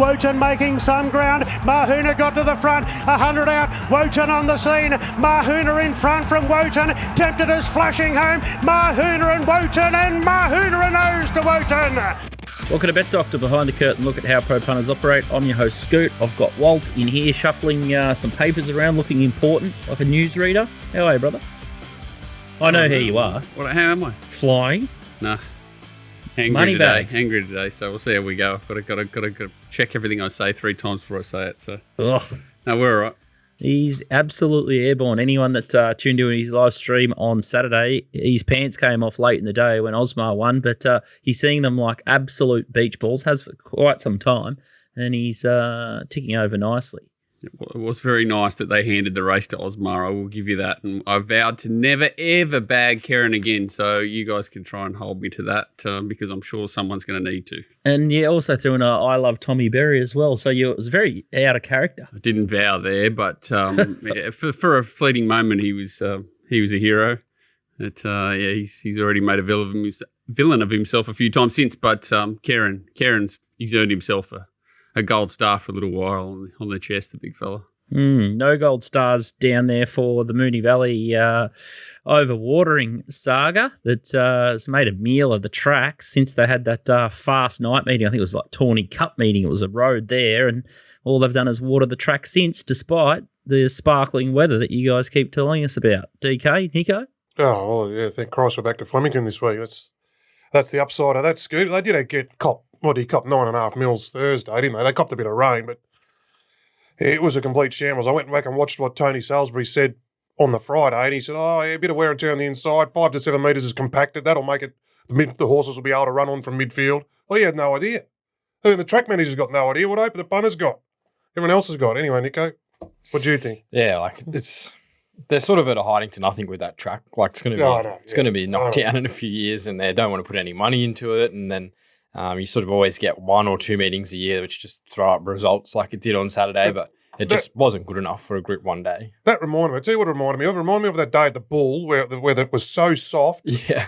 Wotan making some ground. Mahuna got to the front. 100 out. Wotan on the scene. Mahuna in front from Wotan. Tempted as flashing home. Mahuna and Wotan, and Mahuna a nose to Wotan. Welcome to Bet Doctor, behind the curtain look at how pro punters operate. I'm your host Scoot. I've got Walt in here shuffling some papers around, looking important, like a newsreader. How are you, brother? I know who you are. How am I? Flying? Nah. Angry Money today. bags. Angry today, so we'll see how we go. I've got to check everything I say 3 times before I say it. So Ugh. no, we're all right. He's absolutely airborne. Anyone that tuned in his live stream on Saturday, his pants came off late in the day when Osmar won, but he's seeing them like absolute beach balls, has for quite some time, and he's ticking over nicely. It was very nice that they handed the race to Osmar. I will give you that. And I vowed to never, ever bag Karen again. So you guys can try and hold me to that because I'm sure someone's going to need to. And you also threw in I love Tommy Berry as well. So it was very out of character. I didn't vow there, but for a fleeting moment, he was a hero. He's already made a villain of himself a few times since. But he's earned himself a gold star for a little while on the chest, the big fella. No gold stars down there for the Moonee Valley overwatering saga that has made a meal of the track since they had that fast night meeting. I think it was like Tawny Cup meeting. It was a road there, and all they've done is water the track since, despite the sparkling weather that you guys keep telling us about. DK, Nico? Oh, well, yeah, thank Christ we're back to Flemington this week. That's the upside of that, Scoot. They did get cop 9.5 mils Thursday, didn't they? They copped a bit of rain, but it was a complete shambles. I went back and watched what Tony Salisbury said on the Friday, and he said, a bit of wear and tear on the inside, 5 to 7 metres is compacted. That'll make it, the horses will be able to run on from midfield. Well, he had no idea. The track manager's got no idea. What hope the punter's got. Everyone else has got. Anyway, Nico, what do you think? Yeah, they're sort of at a hiding to nothing with that track. Like it's going to be knocked down in a few years, and they don't want to put any money into it, and then you sort of always get 1 or 2 meetings a year which just throw up results like it did on Saturday, but it just wasn't good enough for a Group 1 day. That reminded me. I tell you what it reminded me of. It reminded me of that day at the Bull where it was so soft. Yeah.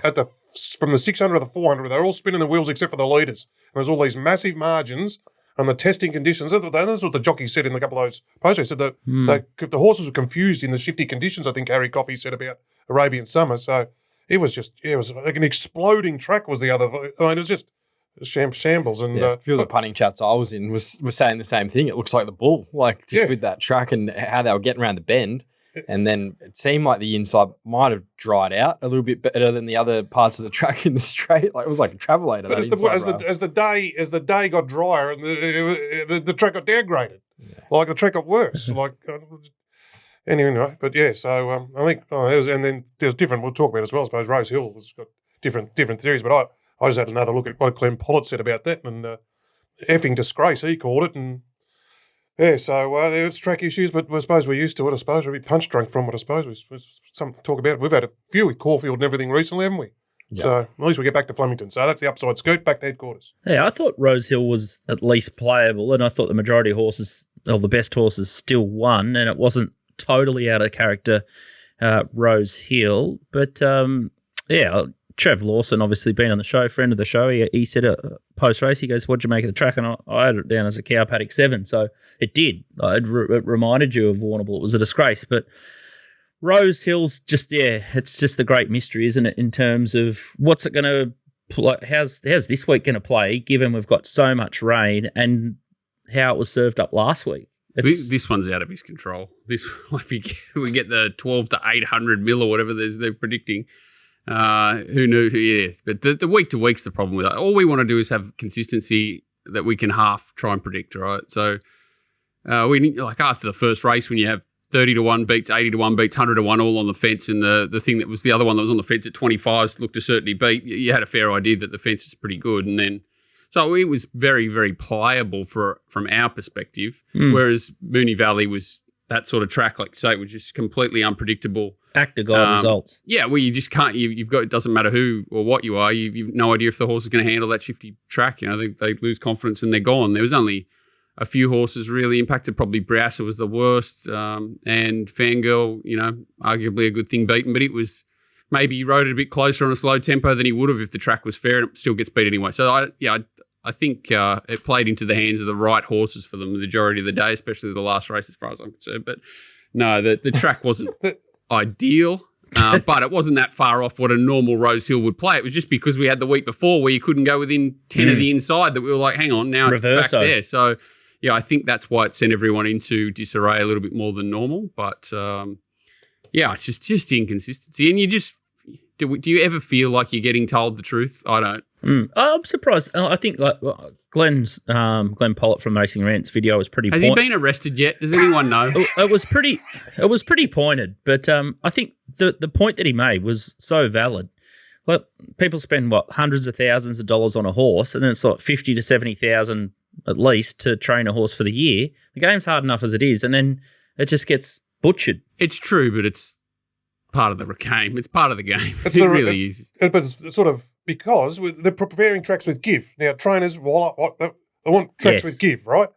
From the 600 to the 400, they were all spinning the wheels except for the leaders. And there's all these massive margins and the testing conditions. That's what the jockey said in a couple of those posts. He said that the horses were confused in the shifty conditions, I think Harry Coffey said about Arabian Summer. So it was like an exploding track was the other. I mean, it was just shambles. And a few of the punting chats I was in was saying the same thing. It looks like the Bull, with that track and how they were getting around the bend. And then it seemed like the inside might have dried out a little bit better than the other parts of the track in the straight. Like it was like a travelator. But as the day got drier and the track got downgraded, like the track got worse. Anyway, but yeah. So I think and then there's different. We'll talk about it as well. I suppose Rosehill has got different theories, but I just had another look at what Clem Pollitt said about that, and effing disgrace, he called it. And yeah, so there's track issues, but I suppose we're used to it. I suppose we're a bit punch drunk from it. I suppose was something to talk about. We've had a few with Caulfield and everything recently, haven't we? Yep. So at least we get back to Flemington. So that's the upside. Scoot back to headquarters. Yeah, I thought Rosehill was at least playable, and I thought the majority of horses, or the best horses, still won, and it wasn't totally out of character, Rosehill. But Trev Lawson, obviously been on the show, friend of the show. He said post-race, he goes, what'd you make of the track? And I had it down as a cow paddock 7, so it did. It reminded you of Warrnambool. It was a disgrace. But Rosehill's it's just the great mystery, isn't it, in terms of what's it going to play, how's this week going to play, given we've got so much rain, and how it was served up last week. This one's out of his control. We get the 12 to 800 mil or whatever they're predicting. Who knew? Yes, but the week to week's the problem with that. All we want to do is have consistency that we can half try and predict, right? So we need, like after the first race when you have 30 to 1 beats, 80 to 1 beats, 100 to 1 all on the fence, and the thing that was the other one that was on the fence at 25s looked to certainly beat. You had a fair idea that the fence was pretty good, and then so it was very, very pliable from our perspective. Whereas Moonee Valley was that sort of track, like you say, was just completely unpredictable. Act to guide results. Yeah, well, you just can't. You've got. It doesn't matter who or what you are. You've no idea if the horse is going to handle that shifty track. You know, they lose confidence and they're gone. There was only a few horses really impacted. Probably Browser was the worst, and Fangirl, you know, arguably a good thing beaten, but it was maybe he rode it a bit closer on a slow tempo than he would have if the track was fair, and it still gets beat anyway. So I I think it played into the hands of the right horses for them the majority of the day, especially the last race as far as I'm concerned. But no, the track wasn't ideal, but it wasn't that far off what a normal Rosehill would play. It was just because we had the week before where you couldn't go within 10 of the inside that we were like, hang on, now it's back there. So, yeah, I think that's why it sent everyone into disarray a little bit more than normal. But, it's just inconsistency. And you just... Do you ever feel like you're getting told the truth? I don't. I'm surprised. I think Glenn Pollitt from Racing Rant's video was pretty. Has he been arrested yet? Does anyone know? It was pretty pointed, but I think the point that he made was so valid. Like people spend hundreds of thousands of dollars on a horse, and then it's like 50 to 70,000 at least to train a horse for the year. The game's hard enough as it is, and then it just gets butchered. It's true, but it's part of the game. It's part of the game. It really is. But it's sort of because they're preparing tracks with give. Now, trainers, they want tracks with give, right?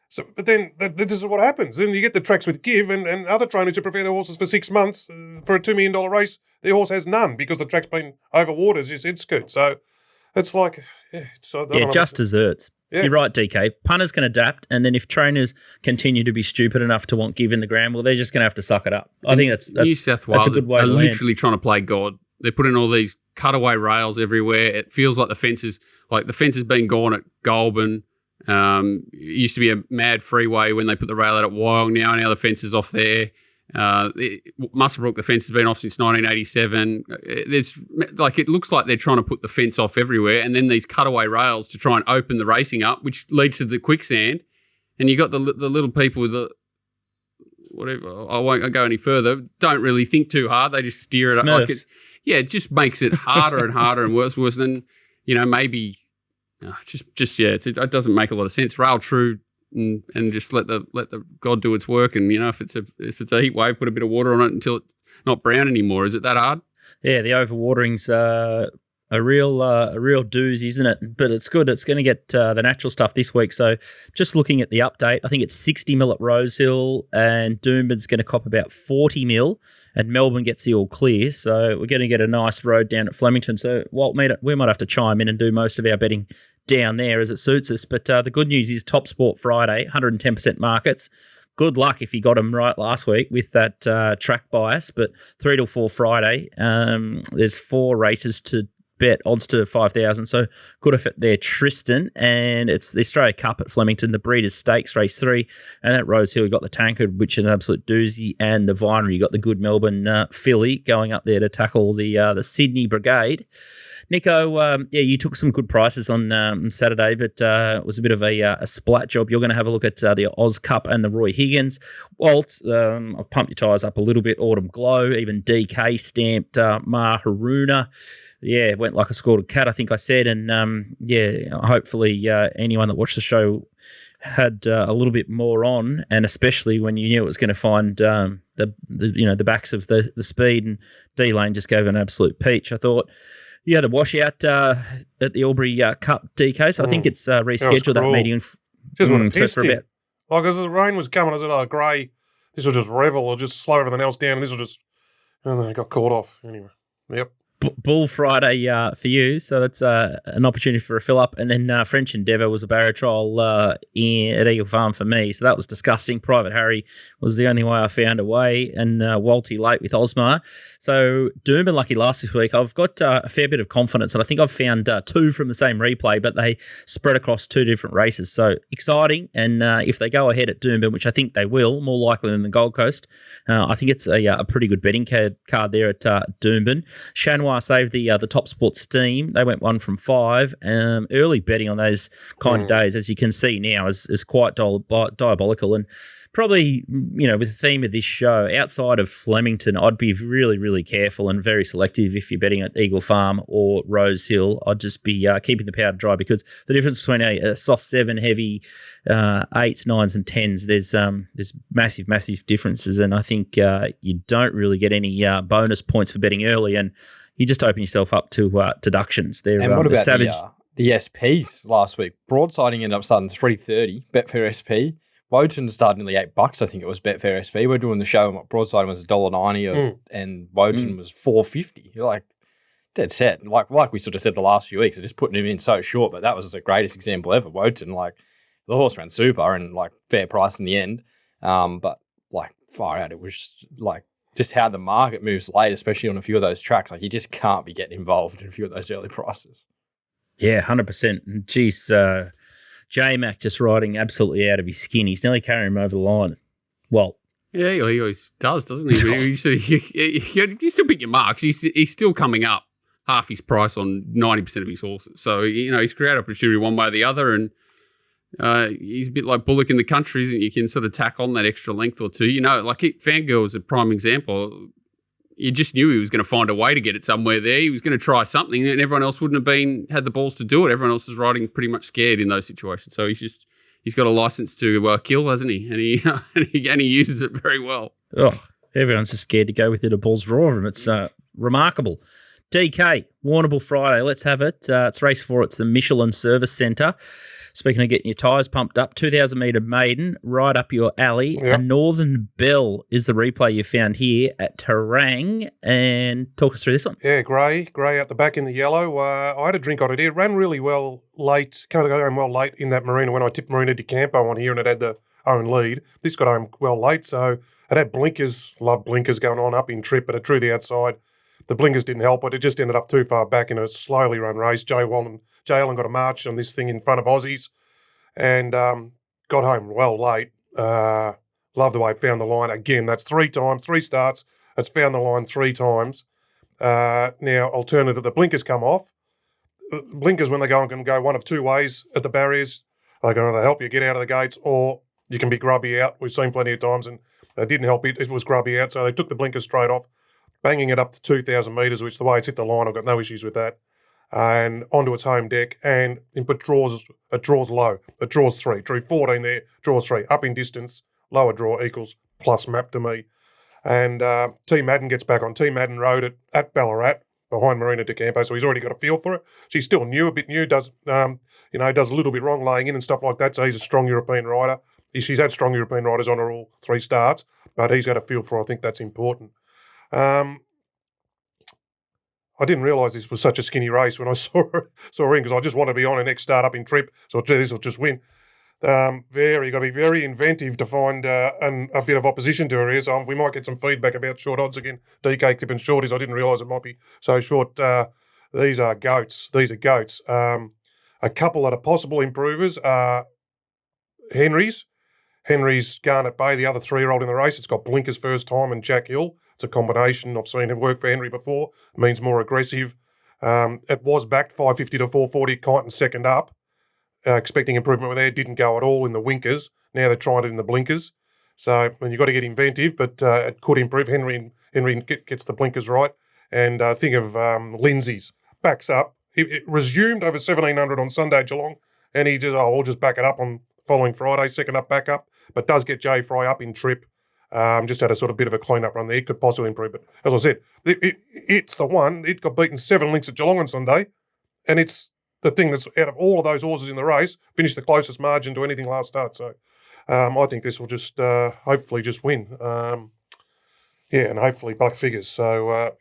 So, but then this is what happens. Then you get the tracks with give, and other trainers who prepare their horses for 6 months for a $2 million race, their horse has none because the track's been over water, it's scoot. So it's like, just desserts. Yeah. You're right, DK. Punters can adapt, and then if trainers continue to be stupid enough to want give in the ground, well, they're just going to have to suck it up. I think that's New South Wales. That's a good way they're to literally trying to play God. They're putting all these cutaway rails everywhere. It feels like the fence has been gone at Goulburn. It used to be a mad freeway when they put the rail out at Wyong. Now the fence is off there. Muswellbrook, the fence has been off since 1987. It looks like they're trying to put the fence off everywhere, and then these cutaway rails to try and open the racing up, which leads to the quicksand. And you got the little people with the whatever. I won't go any further. Don't really think too hard. They just steer it up. Like it just makes it harder and harder and worse. And maybe it doesn't make a lot of sense. Rail true. And just let the God do its work, and if it's a heat wave, put a bit of water on it until it's not brown anymore. Is it that hard? Yeah, the overwatering's a real doozy, isn't it? But it's good. It's going to get the natural stuff this week. So just looking at the update, I think it's 60 mil at Rosehill, and Doomben's going to cop about 40 mil, and Melbourne gets the all clear. So we're going to get a nice road down at Flemington. So Walt, we might have to chime in and do most of our betting down there as it suits us. But the good news is TopSport Friday, 110% markets. Good luck if you got them right last week with that track bias. But 3 till 4 Friday, there's 4 races to bet, odds to 5,000. So good effort there, Tristan. And it's the Australia Cup at Flemington, the Breeders' Stakes, race 3. And at Rosehill, you got the Tancred, which is an absolute doozy, and the Vinery. You got the good Melbourne filly going up there to tackle the Sydney Brigade. Nico, you took some good prices on Saturday, but it was a bit of a splat job. You're going to have a look at the Oz Cup and the Roy Higgins. Walt, I've pumped your tyres up a little bit. Autumn Glow, even DK stamped Maharuna. Yeah, went like a scored cat, I think I said. And hopefully anyone that watched the show had a little bit more on, and especially when you knew it was going to find the backs of the speed, and D-Lane just gave an absolute peach. I thought you had a washout at the Albury Cup, DK, so I think it's rescheduled that meeting. Just want to test him. Like, as the rain was coming, I said, grey, this will just revel or just slow everything else down, and this will just... And then it got caught off. Anyway, yep. Bull Friday for you, so that's an opportunity for a fill-up. And then French Endeavour was a barrow trial at Eagle Farm for me, so that was disgusting. Private Harry was the only way I found a way, and Walty late with Osmar. So Doomben lucky last this week. I've got a fair bit of confidence, and I think I've found 2 from the same replay, but they spread across 2 different races. So exciting, and if they go ahead at Doomben, which I think they will, more likely than the Gold Coast, I think it's a pretty good betting card there at Doomben. Chanois saved the TopSport Steam. They went 1 from 5. Early betting on those kind of days, as you can see now, is quite diabolical. And probably, with the theme of this show, outside of Flemington, I'd be really, really careful and very selective if you're betting at Eagle Farm or Rosehill. I'd just be keeping the powder dry, because the difference between a soft 7, heavy 8s, 9s and 10s, there's massive, massive differences. And I think you don't really get any bonus points for betting early, and you just open yourself up to deductions. And what about the SPs last week? Broadsiding ended up starting $3.30, Betfair SP. Woden started nearly $8, I think it was, Betfair SP. We're doing the show, and Broadsiding was $1.90 and Woden was $4.50. You're like, dead set. Like we sort of said the last few weeks, they're just putting him in so short, but that was the greatest example ever. Wotan, like, the horse ran super and, like, fair price in the end. But, like, far out, it was, just how the market moves late, especially on a few of those tracks. Like, you just can't be getting involved in a few of those early prices. Yeah, 100%. And geez, J-Mac just riding absolutely out of his skin. He's nearly carrying him over the line. Well, yeah, he always does, doesn't he? You still pick your marks. He's still coming up half his price on 90% of his horses. So, he's created opportunity one way or the other, and he's a bit like Bullock in the country, isn't he? You can sort of tack on that extra length or two. Fangirl was a prime example. You just knew he was going to find a way to get it somewhere there. He was going to try something, and everyone else wouldn't have had the balls to do it. Everyone else is riding pretty much scared in those situations. So he's got a license to kill, hasn't he? And he uses it very well. Oh, everyone's just scared to go within a bull's draw of him. It's remarkable. DK, Warrnambool Friday. Let's have it. It's race 4. It's the Michelin Service Centre. Speaking of getting your tyres pumped up, 2,000 metre maiden, right up your alley. Yep. A Northern Bell is the replay you found here at Terang. And talk us through this one. Yeah, grey out the back in the yellow. I had a drink on it. It ran really well late, kind of got home well late in that Marina when I tipped Marina de Campo on here and it had the own lead. This got home well late, so it had blinkers, love blinkers going on up in trip, but it drew the outside. The blinkers didn't help it. It just ended up too far back in a slowly run race. Jay Allen got a march on this thing in front of Aussies and got home well late. Love the way it found the line. Again, that's 3 starts. It's found the line 3 times. Now, alternative, the blinkers come off. Blinkers, when they go on, can go one of 2 ways at the barriers. They can either help you get out of the gates or you can be grubby out. We've seen plenty of times and they didn't help it. It was grubby out, so they took the blinkers straight off, banging it up to 2,000 metres, which the way it's hit the line, I've got no issues with that. And onto its home deck, and it draws low. It draws 3. Drew 14 there, draws 3. Up in distance, lower draw equals plus map to me. And T. Madden gets back on. T. Madden rode it at Ballarat behind Marina de Campo, so he's already got a feel for it. She's still new, a bit new, does a little bit wrong laying in and stuff like that, so he's a strong European rider. She's had strong European riders on her all 3 starts, but he's got a feel for it. I think that's important. I didn't realise this was such a skinny race when I saw her in because I just want to be on her next start up in trip, so this will just win. You've got to be very inventive to find a bit of opposition to her here. So we might get some feedback about short odds again. DK clipping shorties. I didn't realise it might be so short. These are goats. A couple that are possible improvers are Henry's Garnet Bay, the other 3-year-old in the race. It's got blinkers first time, and Jack Hill. It's a combination. I've seen him work for Henry before. It means more aggressive. It was backed 550 to 440. Kyneton second up. Expecting improvement with there. Didn't go at all in the winkers. Now they're trying it in the blinkers. So, you've got to get inventive, but it could improve. Henry gets the blinkers right. And think of Lindsay's. Backs up. It resumed over 1,700 on Sunday at Geelong. And he just, I'll just back it up on following Friday, second up, back up. But does get Jay Fry up in trip. Just had a sort of bit of a clean-up run there. It could possibly improve. But as I said, it's the one. It got beaten 7 lengths at Geelong on Sunday. And it's the thing that's out of all of those horses in the race, finished the closest margin to anything last start. So I think this will just hopefully just win. And hopefully buck figures. So,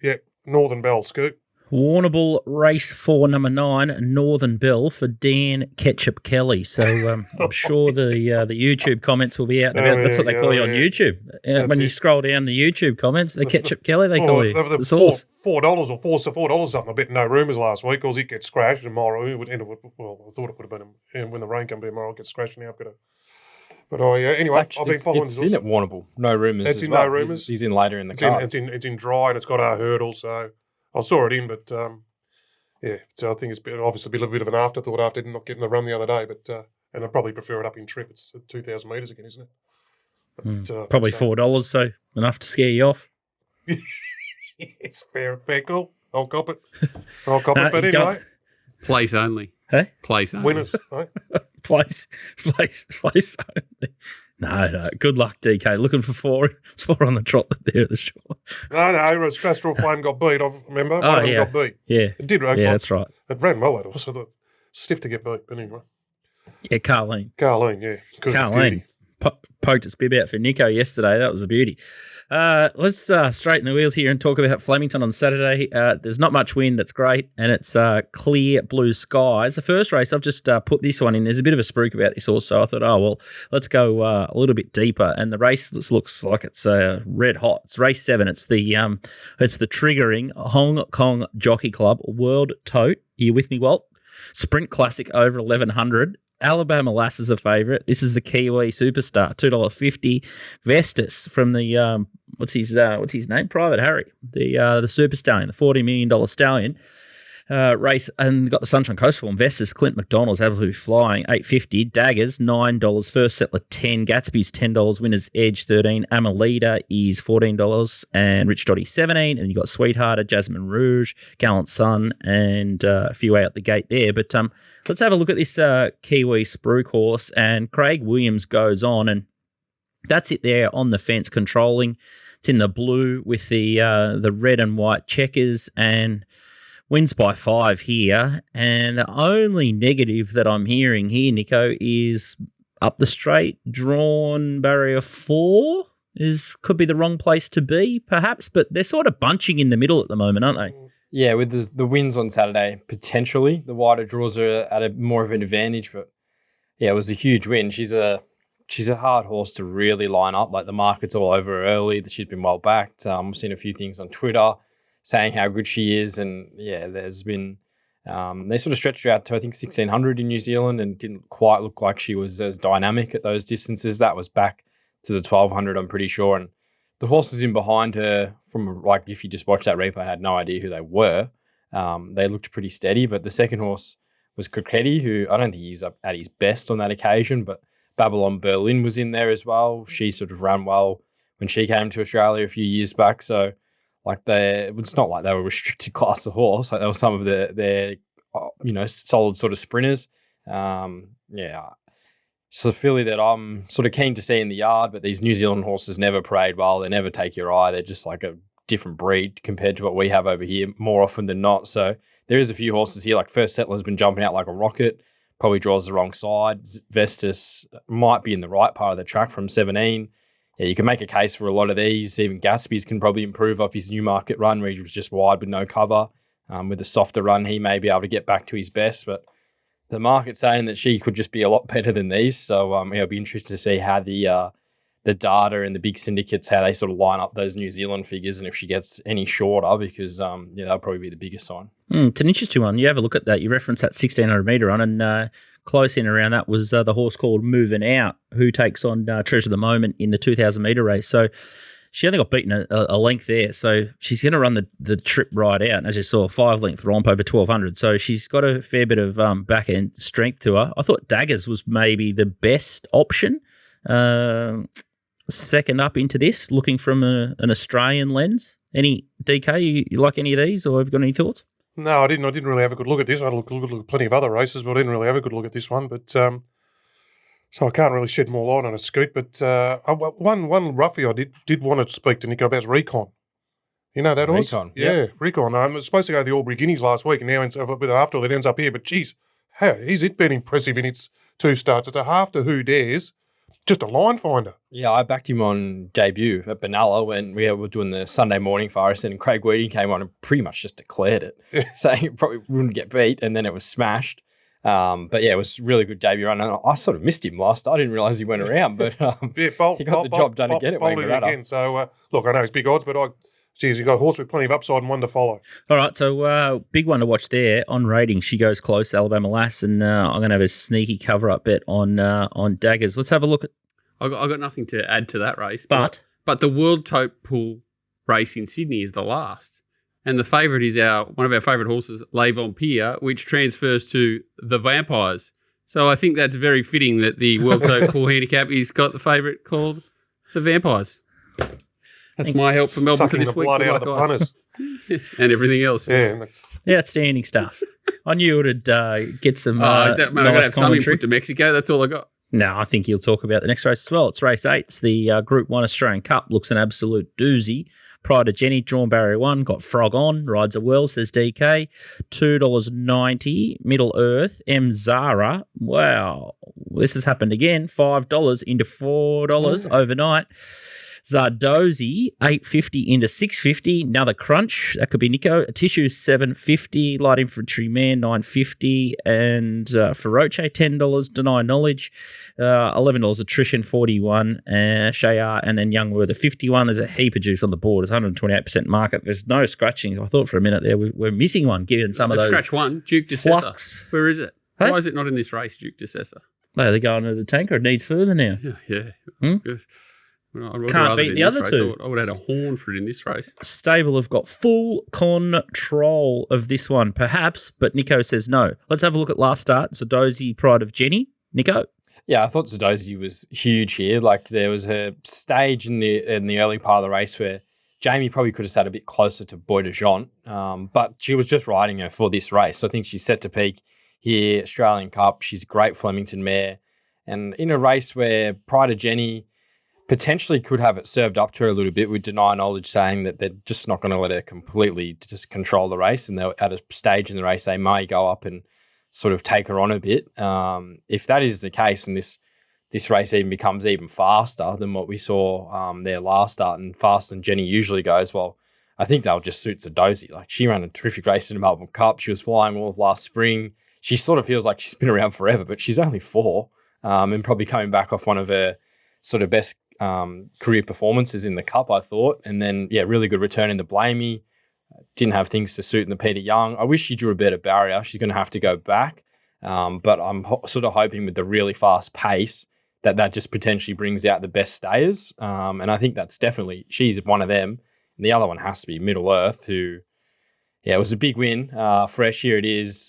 Northern Bell, Scoot. Warrnambool Race 4, number 9, Northern Bell for Dan Ketchup Kelly. So I'm sure the YouTube comments will be out and about. That's what they call you on YouTube. When you scroll down the YouTube comments, the Ketchup Kelly, they call you. The sauce. $4 or $4 something. I bet no rumours last week because it gets scratched and tomorrow it would end up. Well, I thought it would have been when the rain comes tomorrow. It gets scratched now. I've got to. But anyway, I've been following. It's in at Warrnambool. No rumours. It's in no rumours. He's in later in the card. It's in dry and it's got a hurdle. So I saw it in, but so I think it's obviously a little bit of an afterthought after not getting the run the other day. But and I'd probably prefer it up in trip. It's 2,000 metres again, isn't it? But, probably $4, so enough to scare you off. It's fair call. I'll cop it. But anyway, place only. Hey, place only. Winners. Right? place only. No. Good luck, DK. Looking for four on the trot there at the shore. No. Astral Flame got beat. I remember. One of them got beat. Yeah. It did. Actually. Yeah, that's right. It ran well. It also stiff to get beat. But anyway. Yeah, Carleen. Yeah. Carleen. poked its bib out for Nico yesterday. That was a beauty. Let's straighten the wheels here and talk about Flemington on Saturday. There's not much wind. That's great. And it's clear blue skies. The first race, I've just put this one in. There's a bit of a spruik about this also. I thought, let's go a little bit deeper. And the race looks like it's red hot. It's race 7. It's the triggering Hong Kong Jockey Club World Tote. Are you with me, Walt? Sprint Classic over 1100. Alabama Lass is a favourite. This is the Kiwi superstar, $2.50. Vestas from the what's his name? Private Harry, the super stallion, the $40 million stallion race, and got the Sunshine Coast form. Vestas, Clint McDonald's absolutely flying, $8.50. Daggers $9. First Settler $10. Gatsby's $10. Winners Edge $13. Amelita is $14, and Rich Dotty $17. And you got Sweethearted, Jasmine Rouge, Gallant Sun, and a few out the gate there. But let's have a look at this Kiwi Spruik horse. And Craig Williams goes on, and that's it there on the fence, controlling. It's in the blue with the red and white checkers, and wins by 5 here. And the only negative that I'm hearing here, Nico, is up the straight, drawn barrier 4 could be the wrong place to be, perhaps, but they're sort of bunching in the middle at the moment, aren't they? Yeah, with the wins on Saturday, potentially the wider draws are at a more of an advantage. But yeah, it was a huge win. She's a hard horse to really line up. Like, the market's all over her early. That she's been well backed. I've seen a few things on Twitter saying how good she is, and yeah, there's been they sort of stretched her out to I think 1600 in New Zealand, and didn't quite look like she was as dynamic at those distances. That was back to the 1200, I'm pretty sure. And the horses in behind her, from like, if you just watched that replay, I had no idea who they were. They looked pretty steady, but the second horse was Crocetti, who I don't think he was up at his best on that occasion, but Babylon Berlin was in there as well. She sort of ran well when she came to Australia a few years back, so like, it's not like they were a restricted class of horse. Like, they were some of their solid sort of sprinters. So filly that I'm sort of keen to see in the yard, but these New Zealand horses never parade well. They never take your eye. They're just like a different breed compared to what we have over here more often than not. So there is a few horses here. Like, First Settler's been jumping out like a rocket. Probably draws the wrong side. Vestas might be in the right part of the track from 17. Yeah, you can make a case for a lot of these. Even Gatsby's can probably improve off his Newmarket run, where he was just wide with no cover. With a softer run, he may be able to get back to his best. But the market's saying that she could just be a lot better than these. So it'll be interesting to see how the data and the big syndicates, how they sort of line up those New Zealand figures, and if she gets any shorter, because that'll probably be the biggest sign. It's an interesting one. You have a look at that. You referenced that 1600 metre run, and close in around that was the horse called Moving Out, who takes on Treasure of the Moment in the 2000 metre race. So she only got beaten a length there. So she's going to run the trip right out. And as you saw, 5-length romp over 1200. So she's got a fair bit of back end strength to her. I thought Daggers was maybe the best option. Second up into this, looking from an Australian lens. Any DK, you like any of these, or have you got any thoughts? No, I didn't. I didn't really have a good look at this. I had a look at plenty of other races, but I didn't really have a good look at this one. But so I can't really shed more light on a Scoot. But one roughie I did want to speak to Nico about is Recon. You know that horse? Recon, yeah, Recon. I was supposed to go to the Albury Guineas last week, and now after all, it ends up here. But geez, has it been impressive in its 2 starts? It's a half to Who Dares. Just a line finder. Yeah, I backed him on debut at Benalla when we were doing the Sunday morning Forest, and Craig Weeding came on and pretty much just declared it, saying he probably wouldn't get beat, and then it was smashed. But yeah, it was a really good debut run, and I sort of missed him last. I didn't realise he went around, but he got the job done again. So look, I know it's big odds, but you got a horse with plenty of upside and one to follow. All right, so big one to watch there on rating. She goes close, Alabama Lass, and I'm going to have a sneaky cover-up bet on Daggers. Let's have a look at. I got nothing to add to that race, but the World Tote Pool race in Sydney is the last, and the favourite is one of our favourite horses, Les Vampires, which transfers to the Vampires. So I think that's very fitting that the World Tote Pool handicap has got the favourite called the Vampires. That's my help for Melbourne for this week. Sucking the blood out of the punters. And everything else. Yeah. Outstanding stuff. I knew it would get some I'm going to nice have some commentary. input to Mexico. That's all I got. No, I think you'll talk about the next race as well. It's race 8. It's the Group 1 Australian Cup. Looks an absolute doozy. Pride of Jenny, drawn barrier 1, got Frog on, rides it well, says DK. $2.90. Middle Earth, M. Zara. Wow, this has happened again. $5 into $4 overnight. Zardozi, $8.50 into $6.50. Another crunch. That could be Nico. Tissue, $7.50. Light Infantryman, $9.50. And Feroce, $10. Deny Knowledge, $11. Attrition, $41. Shayar, and then Youngworthy, $51. There's a heap of juice on the board. It's 128% market. There's no scratching. I thought for a minute there we're missing one, given some of those. Scratch one, Duke de flux. Where is it? Hey? Why is it not in this race, Duke de They're going to the tanker. It needs further now. Yeah. Hmm? Can't beat the other two. I would have had a horn for it in this race. Stable have got full control of this one, perhaps, but Nico says no. Let's have a look at last start. Zadozi, Pride of Jenny. Nico? Yeah, I thought Zadozi was huge here. Like, there was a stage in the early part of the race where Jamie probably could have sat a bit closer to Boy de Jean, but she was just riding her for this race. So I think she's set to peak here, Australian Cup. She's a great Flemington mare. And in a race where Pride of Jenny potentially could have it served up to her a little bit with Deny Knowledge saying that they're just not going to let her completely just control the race, and they're at a stage in the race they may go up and sort of take her on a bit. If that is the case, and this race even becomes even faster than what we saw their last start, and faster than Jenny usually goes, well, I think they'll just suit Zadozi. Like, she ran a terrific race in the Melbourne Cup. She was flying all of last spring. She sort of feels like she's been around forever, but she's only 4 and probably coming back off one of her sort of best career performances in the Cup, I thought. And then, really good return in the Blamey. Didn't have things to suit in the Peter Young. I wish she drew a better barrier. She's going to have to go back. But I'm sort of hoping with the really fast pace that just potentially brings out the best stayers. And I think that's definitely, she's one of them. And the other one has to be Middle Earth, who, it was a big win. Fresh, here it is.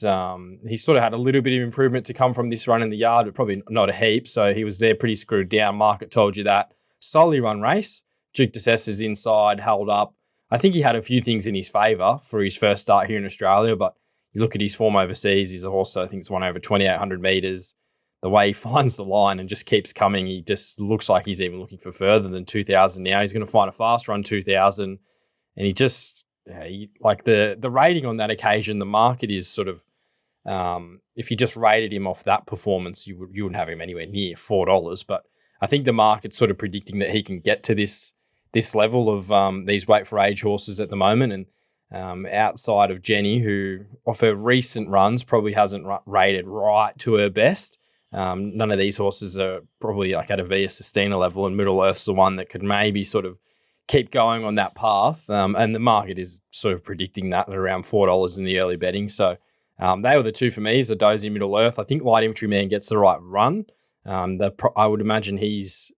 He sort of had a little bit of improvement to come from this run in the yard, but probably not a heap. So he was there pretty screwed down. Market told you that. Solely run race. Duke de Sessa's inside, held up. I think he had a few things in his favour for his first start here in Australia, but you look at his form overseas, he's a horse, I think it's won over 2,800 metres. The way he finds the line and just keeps coming, he just looks like he's even looking for further than 2,000 now. He's going to find a fast run 2,000, and he just, like the rating on that occasion, the market is sort of, if you just rated him off that performance, you wouldn't have him anywhere near $4, but I think the market's sort of predicting that he can get to this level of these weight for age horses at the moment. And outside of Jenny, who off her recent runs probably hasn't rated right to her best. None of these horses are probably like at a Via Sustina level, and Middle Earth's the one that could maybe sort of keep going on that path. And the market is sort of predicting that at around $4 in the early betting. So they were the two for me, Zadozi, Middle Earth. I think Light Infantryman gets the right run. I would imagine he's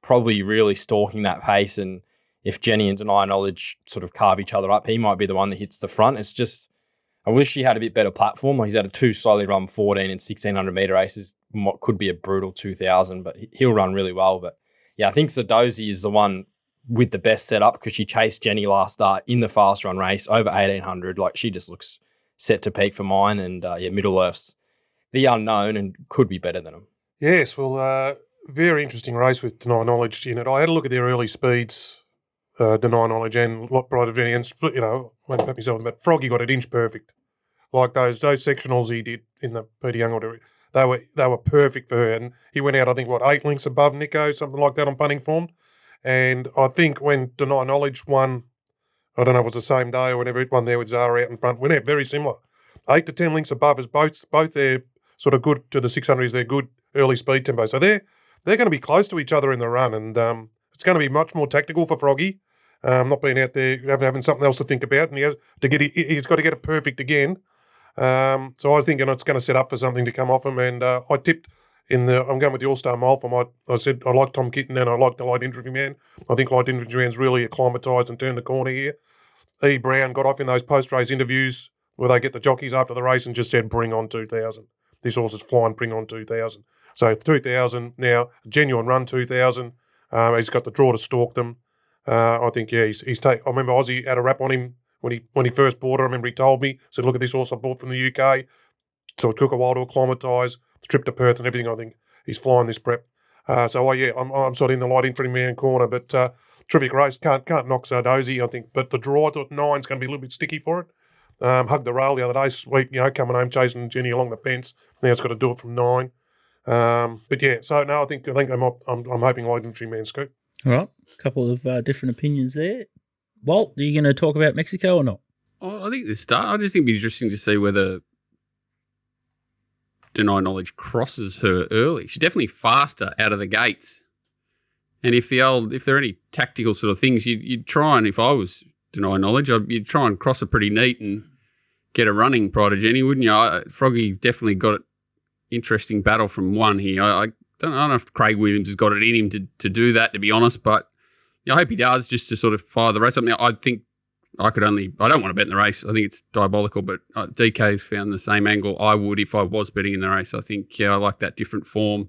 probably really stalking that pace, and if Jenny and Deny Knowledge sort of carve each other up, he might be the one that hits the front. It's just, I wish he had a bit better platform. He's had a 2 slowly run 14 and 1,600 metre races, what could be a brutal 2,000, but he'll run really well. But I think Zadozi is the one with the best setup, because she chased Jenny last start in the fast run race over 1,800. Like, she just looks set to peak for mine, and Middle Earth's the unknown and could be better than him. Yes, well, very interesting race with Deny Knowledge in it. I had a look at their early speeds, Deny Knowledge and Pride of Jenny, and split, went back myself, but Froggy got it inch perfect. Like those sectionals he did in the Peter Young order, they were perfect for her. And he went out, I think, 8 lengths above Nico, something like that on punting form. And I think when Deny Knowledge won, I don't know if it was the same day or whatever, it won there with Zara out in front, went out very similar. 8 to 10 lengths above is both their sort of good to the 600 is their good early speed tempo. So they're going to be close to each other in the run, and it's going to be much more tactical for Froggy, not being out there having something else to think about, and he's got to get it perfect again. So I think it's going to set up for something to come off him. And I tipped I'm going with the All-Star Mile for I said I like Tom Kitten and I like the Light Infantryman. I think Light Infantryman's really acclimatised and turned the corner here. E. Brown got off in those post-race interviews where they get the jockeys after the race and just said, bring on 2,000. This horse is flying, bring on 2,000. So 2,000 now, genuine run 2,000. He's got the draw to stalk them. I think, I remember Ozzy had a rap on him when he first bought her. I remember he told me, said, look at this horse I bought from the UK. So it took a while to acclimatise, the trip to Perth and everything. I think he's flying this prep. I'm sort of in the light entry man corner, but terrific race. Can't knock Zardozi, I think. But the draw, I thought 9's going to be a little bit sticky for it. Hugged the rail the other day, sweet, coming home chasing Jenny along the fence. Now it's got to do it from 9. But yeah, so no, I think I'm hoping light entry man scoop. All right, a couple of different opinions there. Walt, are you going to talk about Mexico or not? I think the start. I just think it'd be interesting to see whether Deny Knowledge crosses her early. She's definitely faster out of the gates. And if there are any tactical sort of things, you'd try, and if I was Deny Knowledge, you'd try and cross her pretty neat and get a running prior to Jenny, wouldn't you? Froggy's definitely got an interesting battle from 1 here. I don't know if Craig Williams has got it in him to do that, to be honest, but I hope he does, just to sort of fire the race up. Now, I think I don't want to bet in the race. I think it's diabolical, but DK's found the same angle I would if I was betting in the race. I think, I like that different form.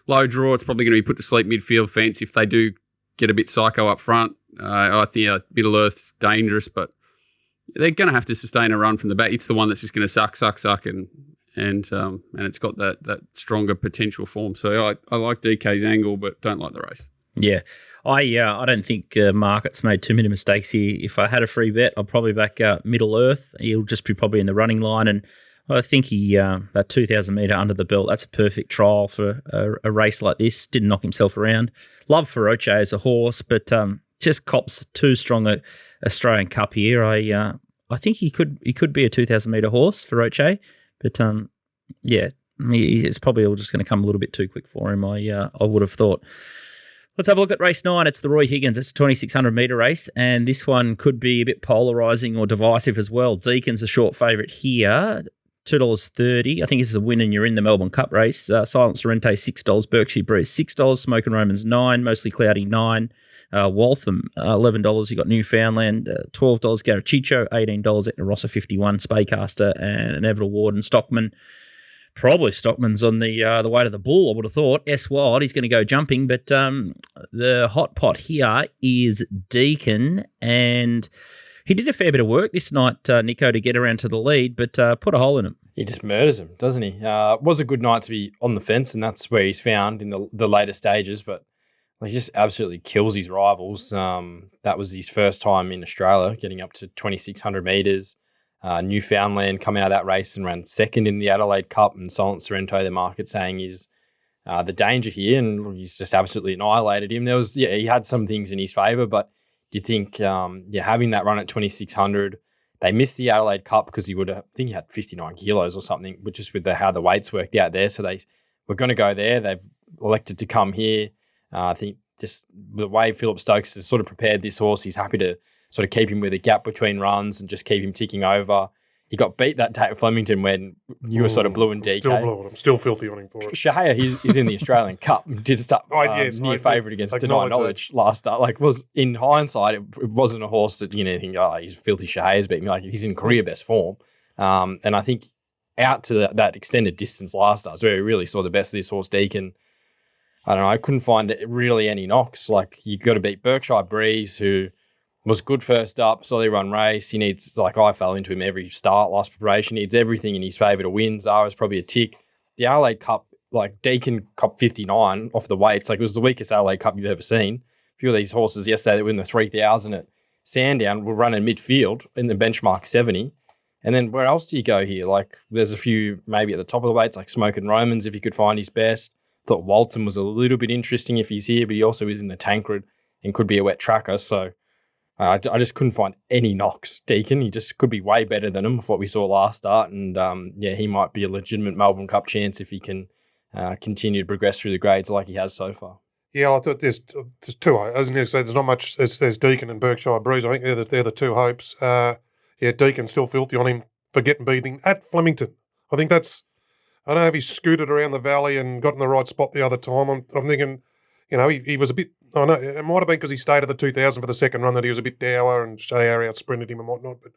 Low draw, it's probably going to be put to sleep midfield fence if they do get a bit psycho up front. I think Middle Earth's dangerous, but they're going to have to sustain a run from the back. It's the one that's just going to suck, and it's got that stronger potential form. So I like DK's angle, but don't like the race. Yeah, I don't think Market's made too many mistakes here. If I had a free bet, I'd probably back Middle Earth. He'll just be probably in the running line, and I think he that 2,000 metre under the belt, that's a perfect trial for a race like this. Didn't knock himself around. Love Feroce as a horse, but just cops too strong a Australian Cup here. I think he could be a 2,000 metre horse, Feroce, but it's probably all just going to come a little bit too quick for him. I would have thought. Let's have a look at race 9. It's the Roy Higgins. It's a 2,600 metre race, and this one could be a bit polarising or divisive as well. Deacon's a short favourite here, $2.30. I think this is a win and you're in the Melbourne Cup race. Silent Sorrente, $6. Berkshire Breeze, $6. Smoking Romans, $9. Mostly Cloudy, $9. Waltham, $11. You got Newfoundland, $12. Garachicho, $18. Etna Rossa, $51. Spaycaster and Inevitable Warden. Stockman. Probably Stockman's on the way to the Bull, I would have thought. S. Wild, he's going to go jumping, but the hot pot here is Deacon, and he did a fair bit of work this night, Nico, to get around to the lead, but put a hole in him. He just murders him, doesn't he? Was a good night to be on the fence, and that's where he's found in the later stages, but he just absolutely kills his rivals. That was his first time in Australia, getting up to 2,600 metres. Newfoundland coming out of that race and ran second in the Adelaide Cup, and Silent Sorrento, the market saying is the danger here, and he's just absolutely annihilated him. He had some things in his favour, but you'd think having that run at 2,600, they missed the Adelaide Cup because he had 59 kilos or something, but just with how the weights worked out there, so they were going to go there. They've elected to come here. I think just the way Philip Stokes has sort of prepared this horse, he's happy to sort of keep him with a gap between runs and just keep him ticking over. He got beat that day at Flemington when you were sort of blue and DK. Still blue. I'm still filthy on him for it. Shahaya, he's in the Australian Cup. Did start near favourite against Deny Knowledge last start. Was in hindsight, it wasn't a horse that think, he's filthy. Shahaya's beat me. He's in career best form. And I think out to that extended distance last start is where we really saw the best of this horse, Deacon. I don't know. I couldn't find really any knocks. You got to beat Berkshire Breeze, who was good first up, solid run race. He needs, I fell into him every start, last preparation. He needs everything in his favour to win. Zara's probably a tick. The Adelaide Cup, Deacon Cup 59 off the weights, it was the weakest Adelaide Cup you've ever seen. A few of these horses yesterday that were in the 3,000 at Sandown were running midfield in the benchmark 70. And then where else do you go here? There's a few maybe at the top of the weights, Smoking Romans, if he could find his best. Thought Walton was a little bit interesting if he's here, but he also is in the Tancred and could be a wet tracker. So I just couldn't find any knocks. Deacon, he just could be way better than him with what we saw last start. And he might be a legitimate Melbourne Cup chance if he can continue to progress through the grades like he has so far. Yeah, I thought there's two, isn't there? So there's not much. There's Deacon and Berkshire Breeze. I think they're the two hopes. Deacon's still filthy on him for getting beating at Flemington. I think that's. I don't know if he scooted around the valley and got in the right spot the other time. I'm thinking, he was a bit. I know it might have been because he stayed at the 2,000 for the second run that he was a bit dour and Shayar out-sprinted him and whatnot. But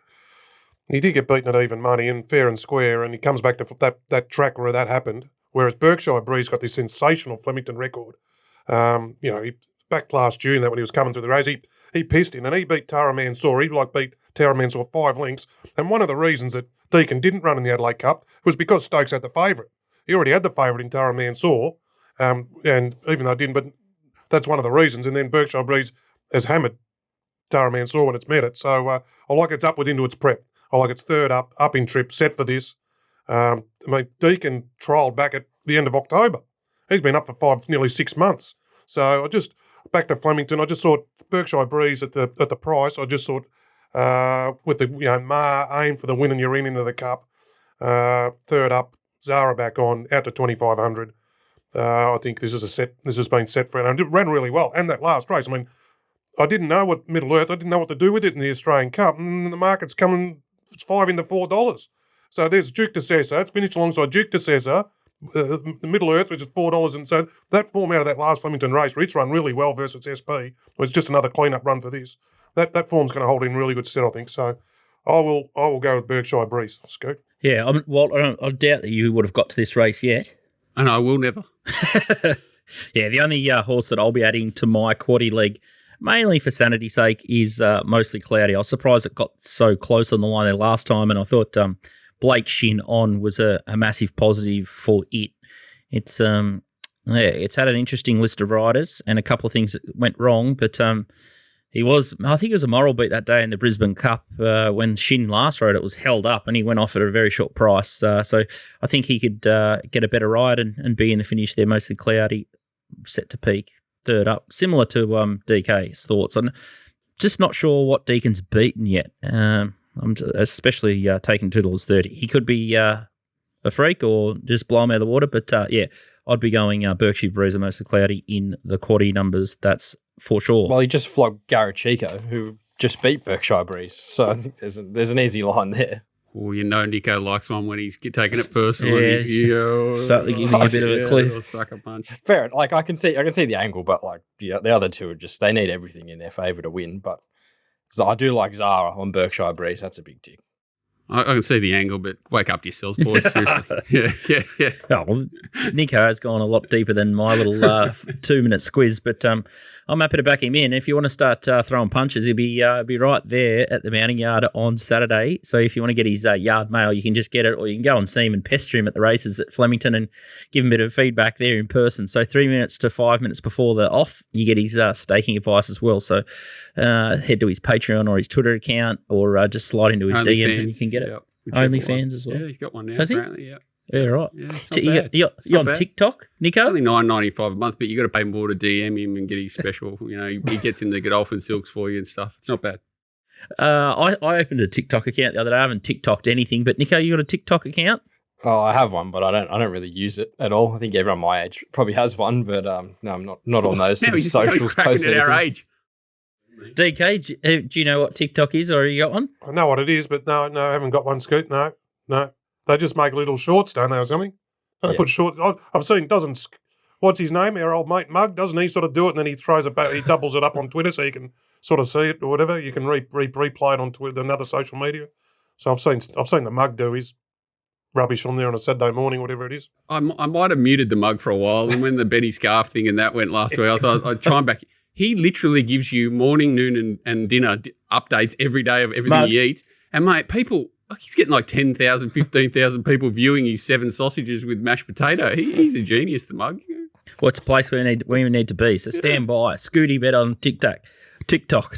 he did get beaten at even money and fair and square, and he comes back to that track where that happened. Whereas Berkshire Breeze got this sensational Flemington record. He back last June that when he was coming through the race, he pissed in and he beat Tara Mansour. He beat Tara Mansour 5 lengths. And one of the reasons that Deacon didn't run in the Adelaide Cup was because Stokes had the favourite. He already had the favourite in Tara Mansour. And even though I didn't, but that's one of the reasons. And then Berkshire Breeze has hammered Tara Mansour when it's met it. So I like it's upward into its prep. I like its third up in trip, set for this. I mean, Deacon trialled back at the end of October. He's been up for nearly 6 months. So I just, back to Flemington, I just thought Berkshire Breeze at the price, I just thought with the, Ma aim for the win and you're into the cup. Third up, Zara back on, out to 2,500. I think this has been set for it. And it ran really well. And that last race, I mean, I didn't know what Middle Earth, I didn't know what to do with it in the Australian Cup. And the market's coming, it's $5 into $4. So there's Duke de Caesar. It's finished alongside Duke de Caesar, the Middle Earth, which is $4. And so that form out of that last Flemington race, where it's run really well versus SP, was just another clean-up run for this. That form's going to hold in really good stead, I think. So I will go with Berkshire Breeze, Scoot. Yeah, I doubt that you would have got to this race yet. And I will never. Yeah, the only horse that I'll be adding to my quaddie league, mainly for sanity's sake, is Mostly Cloudy. I was surprised it got so close on the line there last time, and I thought Blake Shin on was a massive positive for it. It's had an interesting list of riders and a couple of things that went wrong, but I think he was a moral beat that day in the Brisbane Cup when Shin last rode. It was held up and he went off at a very short price. So I think he could get a better ride and be in the finish there. Mostly Cloudy, set to peak, third up. Similar to DK's thoughts. I'm just not sure what Deacon's beaten yet. I'm especially taking $2.30. He could be a freak or just blow him out of the water. But yeah, I'd be going Berkshire Breeze and Mostly Cloudy in the quaddie numbers. That's for sure. Well, he just flogged Garrett Chico, who just beat Berkshire Breeze. So I think there's an easy line there. Well, Nico likes one when he's taking it personal. Yeah, and he's certainly giving a bit of a clip. Sucker punch. Fair. Like I can see the angle, but like the other two are just, they need everything in their favour to win. But I do like Zara on Berkshire Breeze. That's a big tick. I can see the angle, but wake up yourselves, boys. Seriously. Yeah. Oh, well, Nico has gone a lot deeper than my little 2-minute squiz, but I'm happy to back him in. If you want to start throwing punches, he'll be right there at the mounting yard on Saturday. So if you want to get his yard mail, you can just get it, or you can go and see him and pester him at the races at Flemington and give him a bit of feedback there in person. So 3 minutes to 5 minutes before the off, you get his staking advice as well. So head to his Patreon or his Twitter account, or just slide into his DMs and you can get it. Yep. OnlyFans as well. Yeah, he's got one now. Has he? Apparently, yeah. Yeah, right. Yeah, it's not bad. You on TikTok, Nico? It's only $9.95 a month, but you got to pay more to DM him and get his special. He gets in the Godolphin silks for you and stuff. It's not bad. I opened a TikTok account the other day. I haven't TikToked anything, but Nico, you got a TikTok account? Oh, I have one, but I don't really use it at all. I think everyone my age probably has one, but no, I'm not on those sort of socials. Cracking at our age. DK, do you know what TikTok is, or you got one? I know what it is, but no, I haven't got one, Scoot. No. They just make little shorts, don't they, or something? They put short. I've seen, what's his name? Our old mate Mug, doesn't he sort of do it, and then he throws it back, he doubles it up on Twitter so you can sort of see it or whatever. You can replay it on Twitter, another social media. So I've seen the Mug do his rubbish on there on a Saturday morning, whatever it is. I might have muted the Mug for a while, and when the Benny Scarf thing and that went last week, I thought I'd try and back. He literally gives you morning, noon, and dinner updates every day of everything he eats. And mate, people, he's getting like 10,000, 15,000 people viewing his 7 sausages with mashed potato. He's a genius, the Mug. Well, it's a place where we need to be. So stand by. Scooty bet on TikTok. Tic-tac-tock.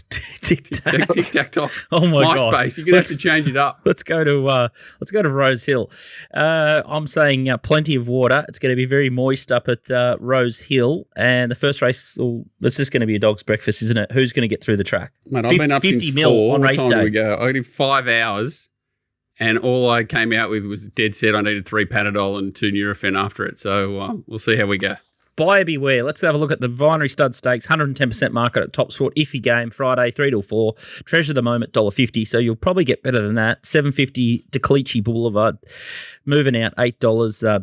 Oh my God. MySpace. You're going to have to change it up. Let's go to Rosehill. I'm saying plenty of water. It's going to be very moist up at Rosehill. And the first race, it's just going to be a dog's breakfast, isn't it? Who's going to get through the track? Mate, I've been up 50 since mil 4. on race day. I did 5 hours, and all I came out with was dead set. I needed 3 Panadol and 2 Nurofen after it. So we'll see how we go. Buyer beware. Let's have a look at the Vinery Stud Stakes, 110% market at TopSport. Iffy game, Friday, 3 till 4. Treasure of the moment, $1.50. So you'll probably get better than that. $7.50 Declici Boulevard. Moving out, $8.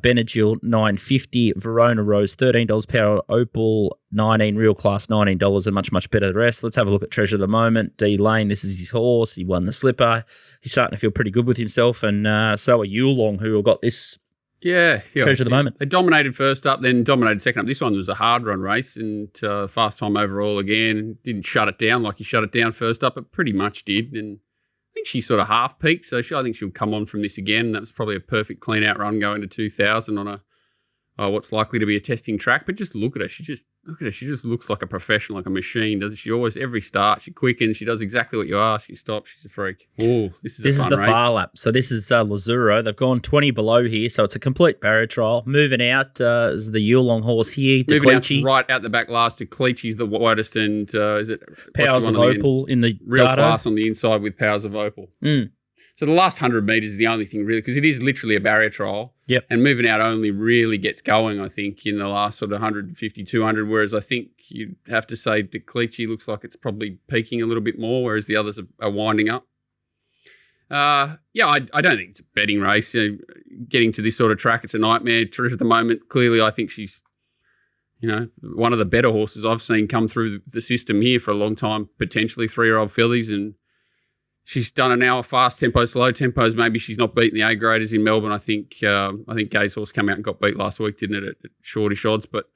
Benadryl, $9.50. Verona Rose, $13. Power Opal, $19. Real Class, $19. And much, much better than the rest. Let's have a look at Treasure of the Moment. D Lane, this is his horse. He won the slipper. He's starting to feel pretty good with himself. And so are Yulong, who got this. Yeah, Treasure of the moment. They dominated first up, then dominated second up. This one was a hard run race and fast time overall again. Didn't shut it down like he shut it down first up, but pretty much did. And I think she sort of half peaked, so I think she'll come on from this again. That was probably a perfect clean out run going to 2,000 on what's likely to be a testing track. But just look at her. She just looks like a professional, like a machine. Doesn't she? Always, every start, she quickens. She does exactly what you ask. She stops. She's a freak. Oh, this is a fun race. Far lap. So this is Lazuro. They've gone 20 below here, so it's a complete barrier trial. Moving out is the Yulong horse here. Moving out right out the back last. Decleechi's the widest, and is it Powers of Opal in the real data? Class on the inside with Powers of Opal. So the last 100 metres is the only thing really, because it is literally a barrier trial. Yep. And moving out only really gets going, I think, in the last sort of 150, 200, whereas I think you'd have to say Decleechi looks like it's probably peaking a little bit more, whereas the others are winding up. I don't think it's a betting race. Getting to this sort of track, it's a nightmare. Trish at the moment, clearly I think she's, one of the better horses I've seen come through the system here for a long time, potentially 3-year-old fillies, and she's done an hour fast tempo, slow tempos. Maybe she's not beating the A graders in Melbourne. I think Gay's horse came out and got beat last week, didn't it, at shortish odds? But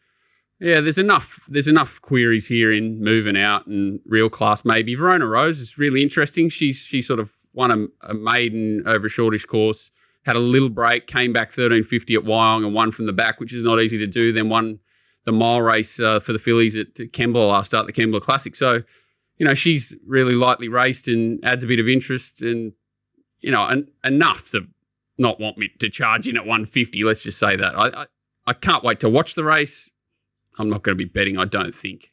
yeah, there's enough queries here in moving out and real class. Maybe Verona Rose is really interesting. She sort of won a maiden over a shortish course, had a little break, came back 13.50 at Wyong and won from the back, which is not easy to do. Then won the mile race for the fillies at Kembla last start, the Kembla Classic. So, she's really lightly raced and adds a bit of interest and, enough to not want me to charge in at 150. Let's just say that. I can't wait to watch the race. I'm not going to be betting, I don't think,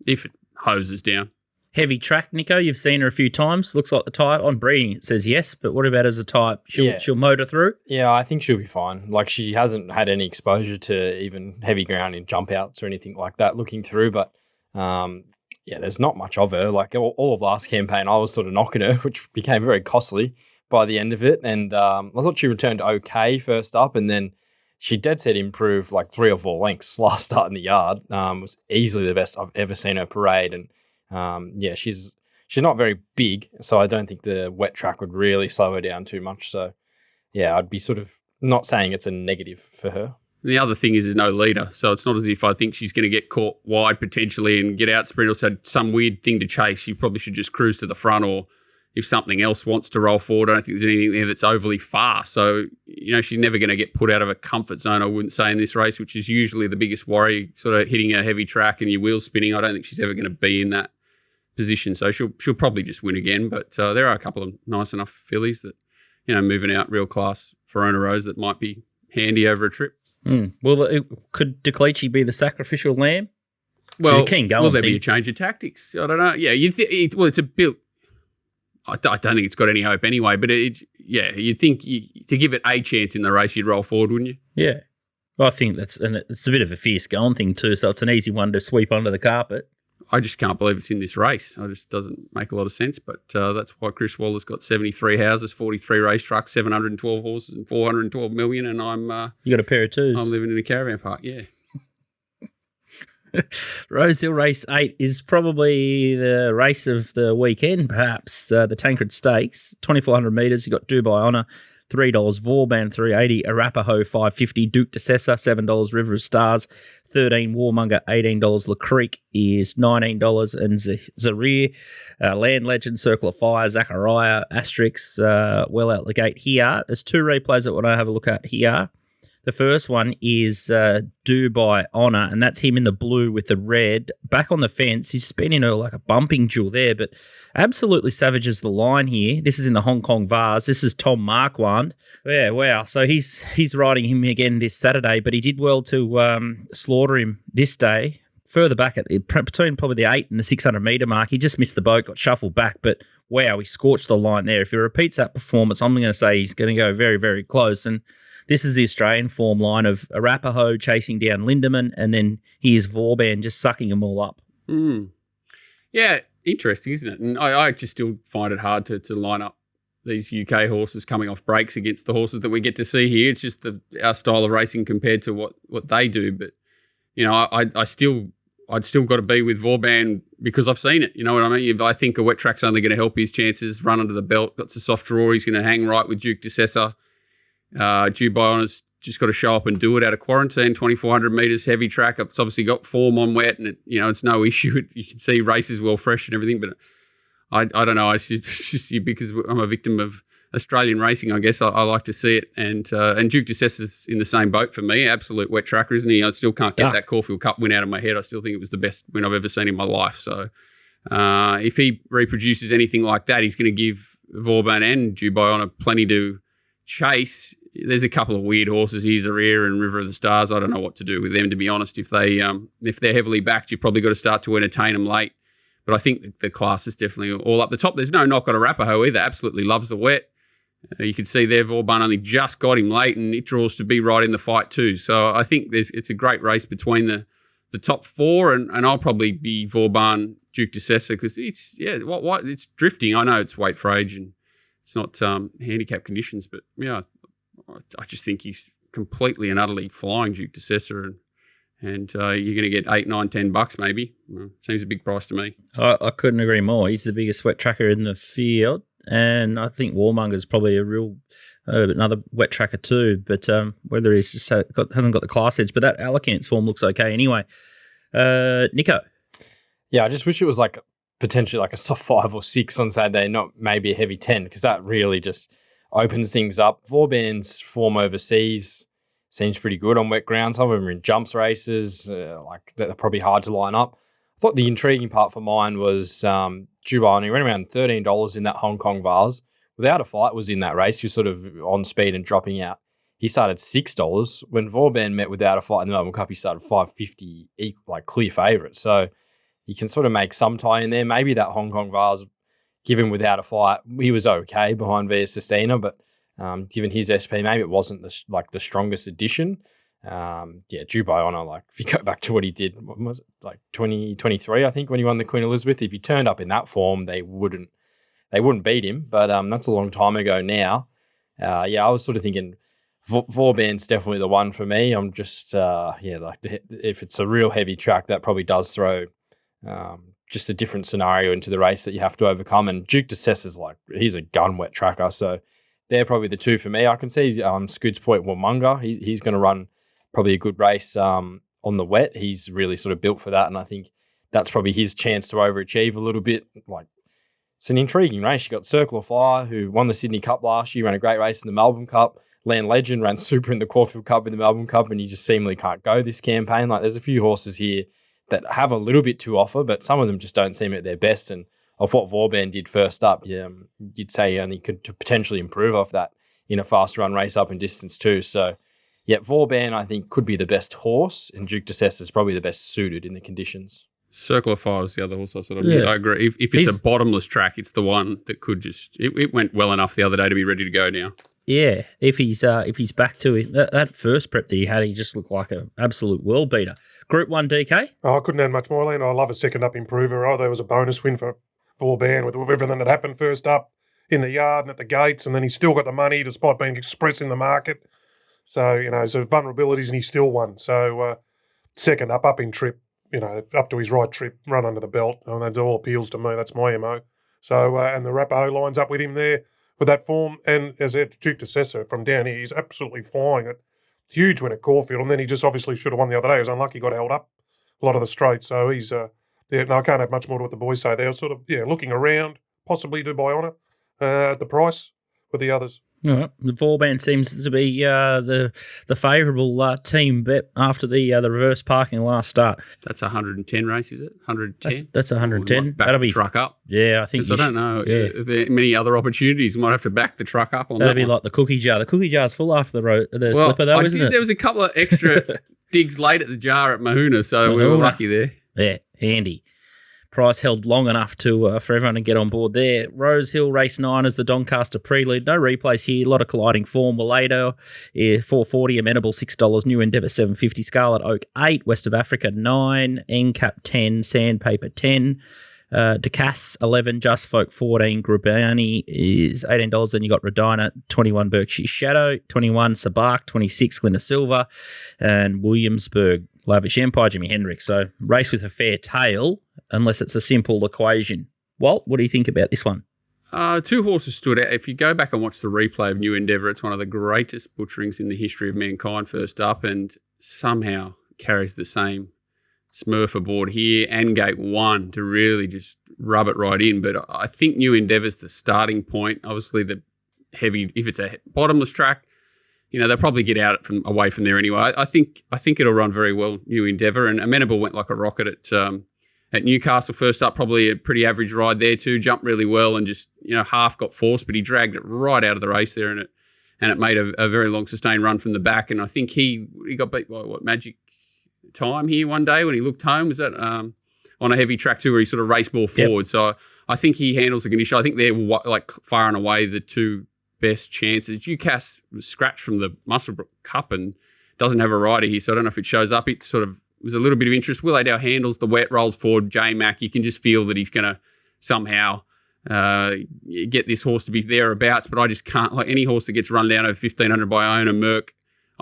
if it hoses down. Heavy track, Nico. You've seen her a few times. Looks like the type. On breeding, it says yes, but what about as a type? She'll motor through? Yeah, I think she'll be fine. Like, she hasn't had any exposure to even heavy ground in jump outs or anything like that looking through, but there's not much of her. Like, all of last campaign, I was sort of knocking her, which became very costly by the end of it. And I thought she returned okay first up, and then she dead set improved like 3 or 4 lengths last start in the yard. Was easily the best I've ever seen her parade. And she's not very big, so I don't think the wet track would really slow her down too much. So, yeah, I'd be sort of not saying it's a negative for her. The other thing is there's no leader, so it's not as if I think she's going to get caught wide potentially and get out sprint or some weird thing to chase. She probably should just cruise to the front, or if something else wants to roll forward, I don't think there's anything there that's overly fast. So, she's never going to get put out of a comfort zone, I wouldn't say, in this race, which is usually the biggest worry, sort of hitting a heavy track and your wheels spinning. I don't think she's ever going to be in that position. So she'll probably just win again. But there are a couple of nice enough fillies that, moving out real class Verona Rose that might be handy over a trip. Well, could Decleechi be the sacrificial lamb? Well, will there be a change of tactics? I don't know. Yeah, it's a bit. I don't think it's got any hope anyway. But you'd think to give it a chance in the race, you'd roll forward, wouldn't you? Yeah, well, I think it's a bit of a fierce going thing too. So it's an easy one to sweep under the carpet. I just can't believe it's in this race. It just doesn't make a lot of sense. But that's why Chris Waller's got 73 houses, 43 race trucks, 712 horses, and 412 million. And I'm you got a pair of twos. I'm living in a caravan park. Yeah. Rosehill Race 8 is probably the race of the weekend, perhaps. The Tancred Stakes, 2,400 metres. You got Dubai Honour, $3, Vauban $3.80, Arapaho $5.50, Duke de Sessa $7, River of Stars $13, Warmonger $18, La Creek is $19, and Zarir, Land Legend, Circle of Fire, Zachariah, Asterix, well out the gate here. There's 2 replays that I want to have a look at here. The first one is Dubai Honour, and that's him in the blue with the red. Back on the fence, he's spinning her like a bumping jewel there, but absolutely savages the line here. This is in the Hong Kong Vars. This is Tom Marquand. Yeah, wow. So he's riding him again this Saturday, but he did well to slaughter him this day. Further back, between probably the 8 and the 600 metre mark, he just missed the boat, got shuffled back, but wow, he scorched the line there. If he repeats that performance, I'm going to say he's going to go very, very close. And this is the Australian form line of Arapaho chasing down Lindemann, and then here's Vauban just sucking them all up. Yeah, interesting, isn't it? And I just still find it hard to line up these UK horses coming off breaks against the horses that we get to see here. It's just our style of racing compared to what they do. But, I'd still got to be with Vauban because I've seen it. You know what I mean? If I think a wet track's only going to help his chances, run under the belt, got a soft draw, he's going to hang right with Duke de Sessa. Dubai Honour's just got to show up and do it out of quarantine, 2,400 metres, heavy track. It's obviously got form on wet, and it's no issue. You can see races well fresh and everything, but I don't know. It's just because I'm a victim of Australian racing, I guess. I like to see it. And Duke de Sessa's in the same boat for me. Absolute wet tracker, isn't he? I still can't get that Caulfield Cup win out of my head. I still think it was the best win I've ever seen in my life. So if he reproduces anything like that, he's going to give Vauban and Dubai on a plenty to chase. There's a couple of weird horses, Isaria and River of the Stars. I don't know what to do with them, to be honest. If they're heavily backed, you've probably got to start to entertain them late. But I think the class is definitely all up the top. There's no knock on Arapaho either. Absolutely loves the wet. You can see there Vauban only just got him late, and it draws to be right in the fight too. So I think it's a great race between the top four, and I'll probably be Vauban, Duke de Sessa, because it's drifting. I know it's weight for age and it's not handicap conditions, but yeah, I just think he's completely and utterly flying Duke de Sessa, and you're going to get $8, $9, $10 maybe. Seems a big price to me. I couldn't agree more. He's the biggest wet tracker in the field, and I think Warmonger's probably a real another wet tracker too. But whether he's just hasn't got the class edge, but that Alicant's form looks okay anyway. Nico. Yeah, I just wish it was like potentially like a soft 5 or 6 on Saturday, not maybe a heavy 10, because that really just opens things up. Vauban's form overseas seems pretty good on wet ground. Some of them are in jumps races, like they're probably hard to line up. I thought the intriguing part for mine was Dubai. He ran around $13 in that Hong Kong Vase. Without a Fight was in that race. He was sort of on speed and dropping out. He started $6. When Vauban met Without a Fight in the Melbourne Cup, he started $5.50, like clear favourite. So you can sort of make some tie in there. Maybe that Hong Kong Vase, given Without a Fight, he was okay behind Via Sistina, but given his SP, maybe it wasn't the strongest addition. Dubai Honor, like if you go back to what he did, what was it, like 2023, I think, when he won the Queen Elizabeth, if he turned up in that form, they wouldn't beat him. But that's a long time ago now. I was sort of thinking Vauban's definitely the one for me. I'm just if it's a real heavy track, that probably does throw just a different scenario into the race that you have to overcome. And Duke de Sessa's he's a gun wet tracker, so they're probably the two for me. I can see Scoots Point Warmonga. He's going to run probably a good race on the wet. He's really sort of built for that, and I think that's probably his chance to overachieve a little bit. Like, it's an intriguing race. You got Circle of Fire, who won the Sydney Cup last year, ran a great race in the Melbourne Cup. Land Legend ran super in the Caulfield Cup in the Melbourne Cup, and he just seemingly can't go this campaign. Like, there's a few horses here that have a little bit to offer, but some of them just don't seem at their best. And of what Vauban did first up, you'd say he only could potentially improve off that in a fast run race up in distance too. So, Vauban, I think, could be the best horse, and Duke de Sessa is probably the best suited in the conditions. Circle of Fire is the other horse I agree. If it's a bottomless track, it's the one that could just... It went well enough the other day to be ready to go now. Yeah, if he's back to it, that first prep that he had, he just looked like an absolute world beater. Group 1 DK? Oh, I couldn't add much more, Len. I love a second up improver. Oh, there was a bonus win for Vauban with everything that happened first up in the yard and at the gates, and then he's still got the money despite being express in the market. So, so vulnerabilities, and he still won. So, second up in trip, up to his right trip, run under the belt. And that all appeals to me. That's my MO. So, and the Arapaho lines up with him there with that form. And as Duke de Sessa from down here, he's absolutely flying it. Huge win at Caulfield. And then he just obviously should have won the other day. He was unlucky, got held up a lot of the straight. So he's, I can't have much more to what the boys say. They're sort of, looking around, possibly Dubai Honour at the price with the others. All right. The Vauban seems to be the favourable team bet after the reverse parking last start. That's 110 race, is it? 110? That's 110. Back That'll the be truck up. Yeah, I think. I don't know. Yeah. Are there many other opportunities? We might have to back the truck up on That'll that. Be one. like the cookie jar. The cookie jar's full after the slipper, though, isn't it? There was a couple of extra digs late at the jar at Mahuna, so we were lucky there. Yeah, handy. Price held long enough to for everyone to get on board there. Rosehill, race 9 is the Doncaster Prelude. No replays here. A lot of colliding form. Walato, $4.40. Amenable, $6. New Endeavour, $7.50. Scarlet Oak, $8. West of Africa, $9. NCAP, $10. Sandpaper, $10. Decas, $11. Just Folk, $14. Grubani is $18. Then you got Redina, $21. Berkshire Shadow, $21. Sabak, $26. Glenna Silver, and Williamsburg. Lavish Empire, Jimi Hendrix. So race with a fair tail, unless it's a simple equation. Walt, what do you think about this one? Two horses stood out. If you go back and watch the replay of New Endeavour, it's one of the greatest butcherings in the history of mankind first up, and somehow carries the same Smurf aboard here and gate 1 to really just rub it right in. But I think New Endeavour's the starting point. Obviously, the heavy, if it's a bottomless track, they'll probably get out away from there anyway. I think it'll run very well, New Endeavour, and Amenable went like a rocket at Newcastle first up, probably a pretty average ride there too. Jumped really well and just half got forced, but he dragged it right out of the race there, and it made a very long sustained run from the back. And I think he got beat by Magic Time here one day when he looked home. Was that on a heavy track too, where he sort of raced more forward? Yep. So I think he handles the condition. I think they're like far and away the two best chances. Ducasse was scratched from the Musselbrook Cup and doesn't have a rider here, so I don't know if it shows up. It sort of was a little bit of interest. Will Adow handles the wet, rolls forward. J-Mac, you can just feel that he's going to somehow get this horse to be thereabouts, but I just can't, like any horse that gets run down over 1,500 by Iona Merck,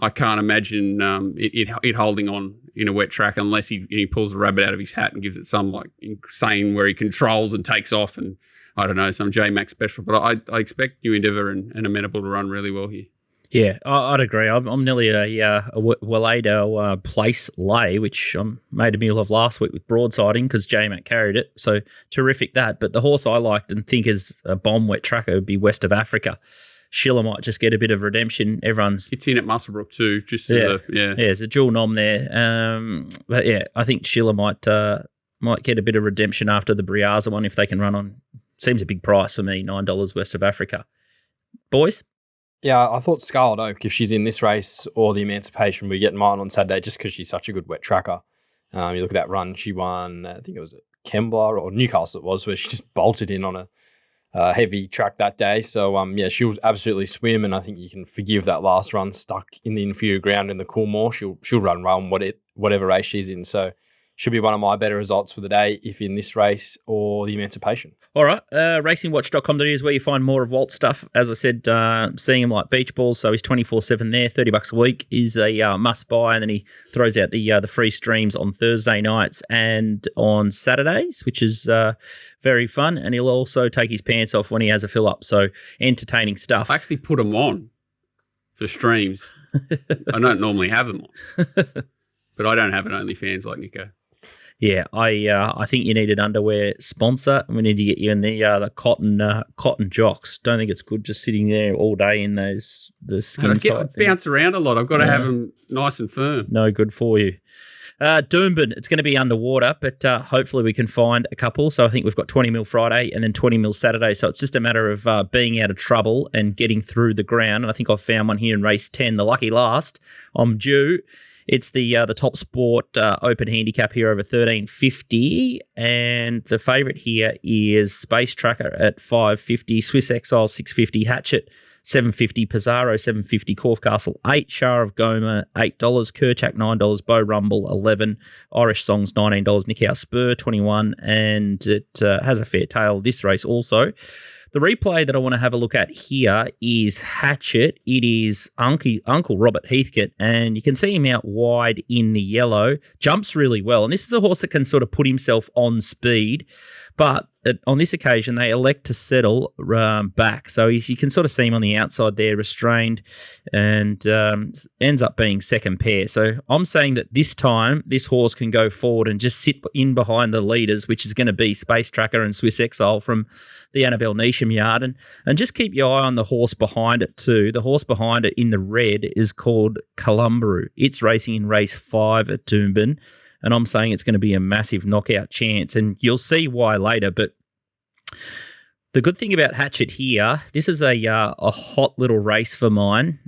I can't imagine it holding on in a wet track unless he pulls a rabbit out of his hat and gives it some like insane where he controls and takes off and I don't know, some J-Mac special. But I expect New Endeavour and Amenable to run really well here. Yeah, I'd agree. I'm nearly a Walado place lay, which I made a meal of last week with broadsiding because J-Mac carried it. So terrific that. But the horse I liked and think is a bomb wet tracker would be West of Africa. Schiller might just get a bit of redemption. It's in at Musselbrook too. It's a dual nom there. But yeah, I think Schiller might get a bit of redemption after the Briaza one if they can run on. Seems a big price for me, $9 West of Africa. Boys? Yeah, I thought Scarlet Oak, if she's in this race or the Emancipation, we get mine on Saturday just because she's such a good wet tracker. You look at that run, she won, I think it was at Kembla or Newcastle it was, where she just bolted in on a heavy track that day. So, she'll absolutely swim, and I think you can forgive that last run stuck in the inferior ground in the Coolmore. She'll run well whatever race she's in. So, should be one of my better results for the day if in this race or the Emancipation. All right. Racingwatch.com.au is where you find more of Walt's stuff. As I said, seeing him like beach balls, so he's 24/7 there, $30 a week is a must buy. And then he throws out the free streams on Thursday nights and on Saturdays, which is very fun. And he'll also take his pants off when he has a fill up. So entertaining stuff. I actually put them on for streams. I don't normally have them on, but I don't have an OnlyFans like Nico. Yeah, I think you need an underwear sponsor. We need to get you in the cotton jocks. Don't think it's good just sitting there all day in the skin tight. I bounce around a lot. I've got to have them nice and firm. No good for you. Doomben, it's going to be underwater, but hopefully we can find a couple. So I think we've got 20 mil Friday and then 20 mil Saturday. So it's just a matter of being out of trouble and getting through the ground. And I think I've found one here in race 10, the lucky last. I'm due. It's the TopSport Open Handicap here over 1350, and the favourite here is Space Tracker at 550, Swiss Exile 650, Heatchote 750, Pizarro 750, Corfe Castle 8, Shah of Goma $8, Kerchak $9, Bow Rumble 11, Irish Songs $19, Nick House Spur 21, and it has a fair tail this race also. The replay that I want to have a look at here is Heatchote. It is Uncle Robert Heathcote, and you can see him out wide in the yellow. Jumps really well, and this is a horse that can sort of put himself on speed, but on this occasion, they elect to settle back. So you can sort of see him on the outside there, restrained, and ends up being second pair. So I'm saying that this time, this horse can go forward and just sit in behind the leaders, which is going to be Space Tracker and Swiss Exile from the Annabelle Neesham yard. And just keep your eye on the horse behind it too. The horse behind it in the red is called Columbaru. It's racing in race 5 at Doomben. And I'm saying it's going to be a massive knockout chance. And you'll see why later. But the good thing about Heatchote here, this is a hot little race for mine.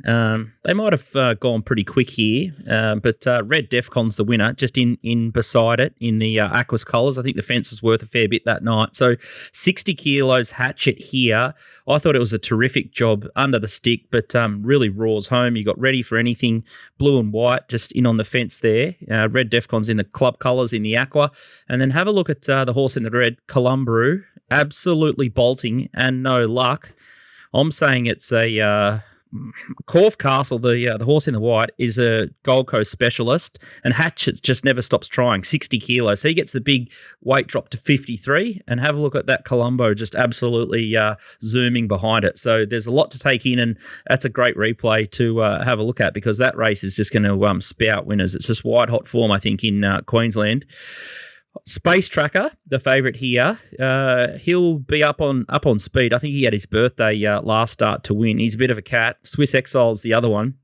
They might have gone pretty quick here, but Red Defcon's the winner, just in beside it in the Aquas colours. I think the fence was worth a fair bit that night. So 60 kilos Heatchote here. I thought it was a terrific job under the stick, but really roars home. You got ready for anything, blue and white, just in on the fence there. Red Defcon's in the club colours in the Aqua. And then have a look at the horse in the red, Columbaru. Absolutely bolting and no luck. I'm saying it's a Corfe Castle, the horse in the white, is a Gold Coast specialist, and Heatchote just never stops trying, 60 kilos. So he gets the big weight drop to 53, and have a look at that Columbo just absolutely zooming behind it. So there's a lot to take in, and that's a great replay to have a look at because that race is just going to spout winners. It's just white hot form, I think, in Queensland. Space Tracker, the favourite here, he'll be up on speed. I think he had his birthday last start to win. He's a bit of a cat. Swiss Exile's the other one.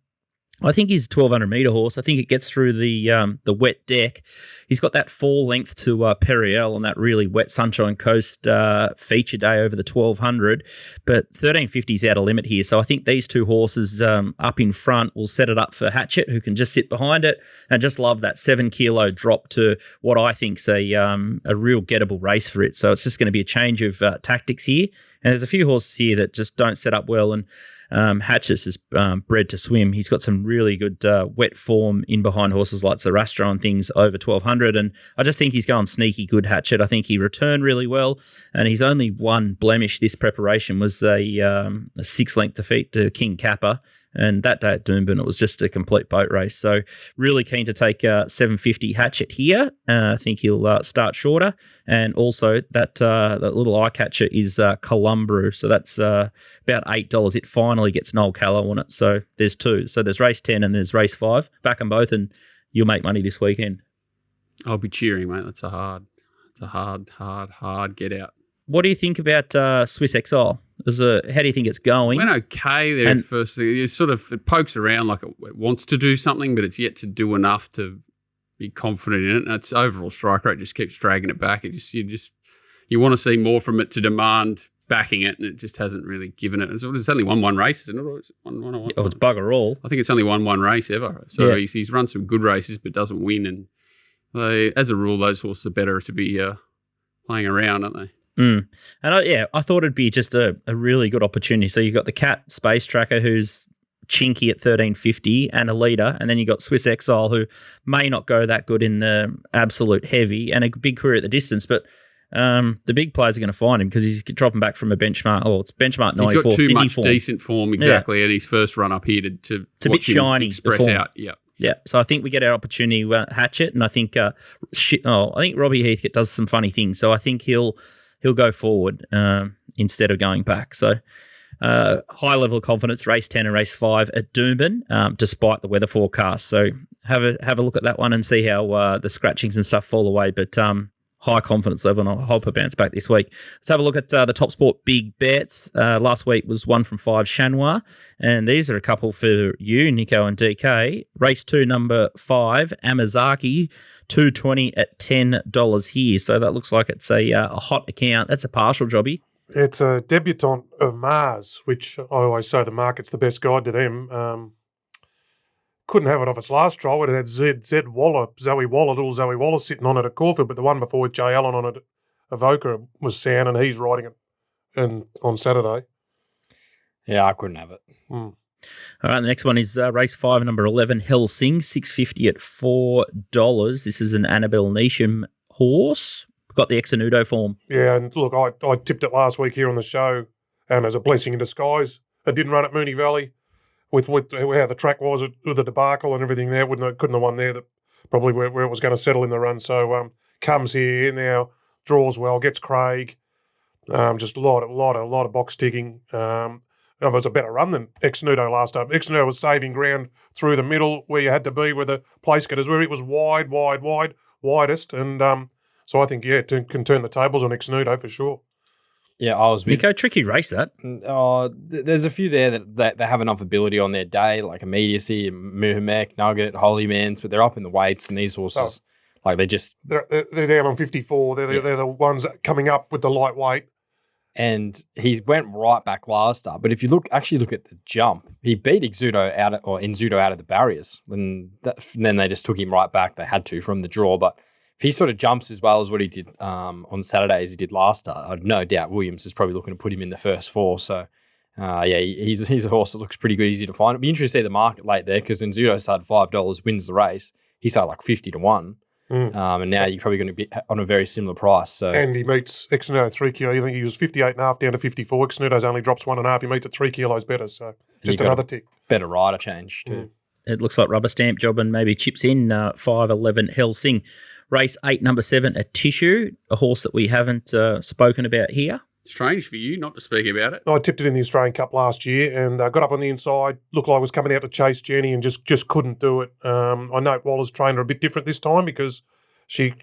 I think he's a 1,200 metre horse. I think it gets through the wet deck. He's got that fall length to Periel on that really wet Sunshine Coast feature day over the 1,200. But 1350's out of limit here. So I think these two horses up in front will set it up for Heatchote, who can just sit behind it and just love that 7 kilo drop to what I think's a real gettable race for it. So it's just going to be a change of tactics here. And there's a few horses here that just don't set up well. And Hatches is bred to swim. He's got some really good wet form in behind horses like Zarastra and things over 1,200, and I just think he's going sneaky good, Heatchote. I think he returned really well, and his only one blemish this preparation was a 6-length defeat to King Kappa, and that day at Doomben it was just a complete boat race. So really keen to take 750 Heatchote here. I think he'll start shorter, and also that little eye catcher is Columbrew, so that's about $8. It finally gets Noel Callow on it. So there's two. So there's race 10 and there's race 5. Back them both, and you'll make money this weekend. I'll be cheering, mate. That's a hard get out. What do you think about Swiss Exile? How do you think it's going? Went okay there at first. It pokes around like it wants to do something, but it's yet to do enough to be confident in it. And its overall strike rate just keeps dragging it back. You want to see more from it to demand backing it, and it just hasn't really given it. It's only won one race, isn't it? Or it's bugger all. I think it's only won one race ever. So yeah. He's run some good races, but doesn't win. And as a rule, those horses are better to be playing around, aren't they? And I thought it'd be just a really good opportunity. So you've got the Cat Space Tracker, who's chinky at 1350 and a leader, and then you got Swiss Exile, who may not go that good in the absolute heavy, and a big career at the distance, but the big players are going to find him because he's dropping back from a benchmark. It's benchmark 94. He's got too Sydney much form. Decent form, exactly, and his first run up here to it's a bit shiny. Express out, yeah. Yeah, so I think we get our opportunity with Heatchote, and I think Robbie Heathcote does some funny things, so I think he'll go forward instead of going back. So high level of confidence, race 10 and race 5 at Doomben, despite the weather forecast. So have a look at that one and see how the scratchings and stuff fall away. But high confidence level, and I hope I bounce back this week. Let's have a look at the TopSport big bets. Last week was 1 from 5 Chanois, and these are a couple for you, Nico and DK. Race 2, number 5, Amazaki, $2.20 at $10 here. So that looks like it's a hot account. That's a partial jobby. It's a debutant of Mars, which I always say the market's the best guide to them. Couldn't have it off its last trial. It had Zoe Waller sitting on it at Caulfield, but the one before with Jay Allen on it, Evoca, was sound, and he's riding it on Saturday. Yeah, I couldn't have it. All right, the next one is race 5, number 11, Helsing, $6.50 at $4. This is an Annabelle Neesham horse. Got the Exanudo form. Yeah, and look, I tipped it last week here on the show, and as a blessing in disguise, it didn't run at Moonee Valley. With how the track was with the debacle and everything there, couldn't have won there. That probably where it was going to settle in the run. So comes here now, draws well, gets Craig. Just a lot of box ticking. It was a better run than Exnudo last time. Exnudo was saving ground through the middle where you had to be, where the place getters, where it was widest, and so I think can turn the tables on Exnudo for sure. Yeah, I was with Nico, tricky race that. There's a few there that they have enough ability on their day, like Immediacy, Muhammad, Nugget, Holy Mans, but they're up in the weights, and these horses, they're down on 54. They're the ones coming up with the lightweight. And he went right back last start. But if you look at the jump, he beat Inzudo out of the barriers. And then they just took him right back. They had to from the draw, but if he sort of jumps as well as what he did on Saturday as he did last start, I've no doubt Williams is probably looking to put him in the first 4. So, he's a horse that looks pretty good, easy to find. It'd be interesting to see the market late there because Inzudo started $5, wins the race. He started like 50 to 1. And now you're probably going to be on a very similar price. So. And he meets Exnudo 3 kilos. I think he was 58.5 down to 54. Exnudo's only drops 1.5. He meets at 3 kilos better. So just another tick. Better rider change too. It looks like rubber stamp job and maybe chips in 5-11 Helsing. Race 8, number 7, a Tissue, a horse that we haven't spoken about here. Strange for you not to speak about it. I tipped it in the Australian Cup last year and got up on the inside, looked like I was coming out to chase Jenny and just couldn't do it. I know Waller's trained her a bit different this time because she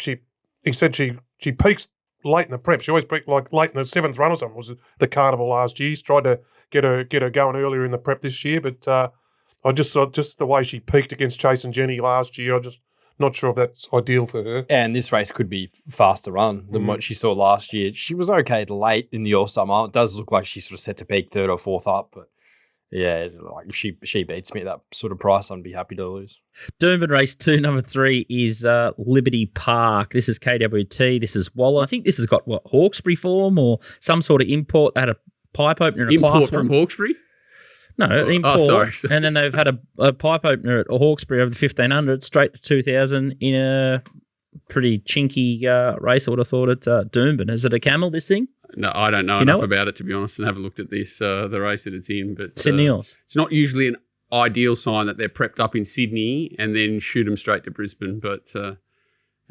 he said she peaks late in the prep. She always peaked like late in the 7th run or something. Was the carnival last year. He's tried to get her going earlier in the prep this year, but I just thought just the way she peaked against Chase and Jenny last year, I'm just not sure if that's ideal for her. And this race could be faster run than what she saw last year. She was okay late in the All-Star Mile. It does look like she's sort of set to peak 3rd or 4th up, but yeah, like if she beats me at that sort of price, I'd be happy to lose. Doomben race 2, number 3 is Liberty Park. This is KWT. This is Waller. I think this has got Hawkesbury form or some sort of import. They had a pipe opener in a class from Hawkesbury. No, import. Sorry. And then they've had a pipe opener at Hawkesbury over the 1500, straight to 2000 in a pretty chinky race. I would have thought at Doomben. Is it a camel? This thing? No, I don't know enough about it, to be honest, and haven't looked at this, the race that it's in. But Sydney Horse. It's not usually an ideal sign that they're prepped up in Sydney and then shoot them straight to Brisbane. But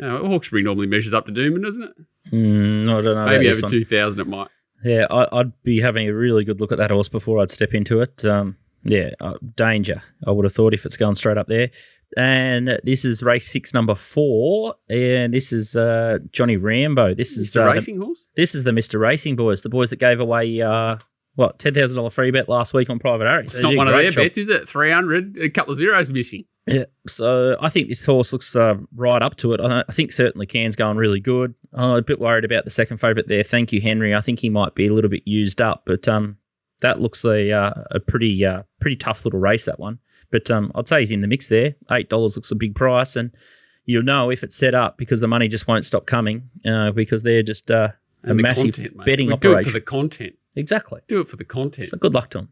Hawkesbury normally measures up to Doomben, doesn't it? I don't know. Maybe over 2,000 it might. Yeah, I'd be having a really good look at that horse before I'd step into it. Danger, I would have thought, if it's going straight up there. And this is race 6, number 4, and this is Johnny Rambo. This is the racing horse? This is the Mr. Racing boys, the boys that gave away, $10,000 free bet last week on Private Harry's. It's not one of their bets, is it? 300, a couple of zeros missing. Yeah, so I think this horse looks right up to it. I think certainly Can's going really good. I'm a bit worried about the second favourite there. Thank you, Henry. I think he might be a little bit used up, but that looks a pretty tough little race, that one. But I'd say he's in the mix there. $8 looks a big price, and you'll know if it's set up because the money just won't stop coming because they're just a massive betting operation. Do it for the content. Exactly. Do it for the content. So good luck to him.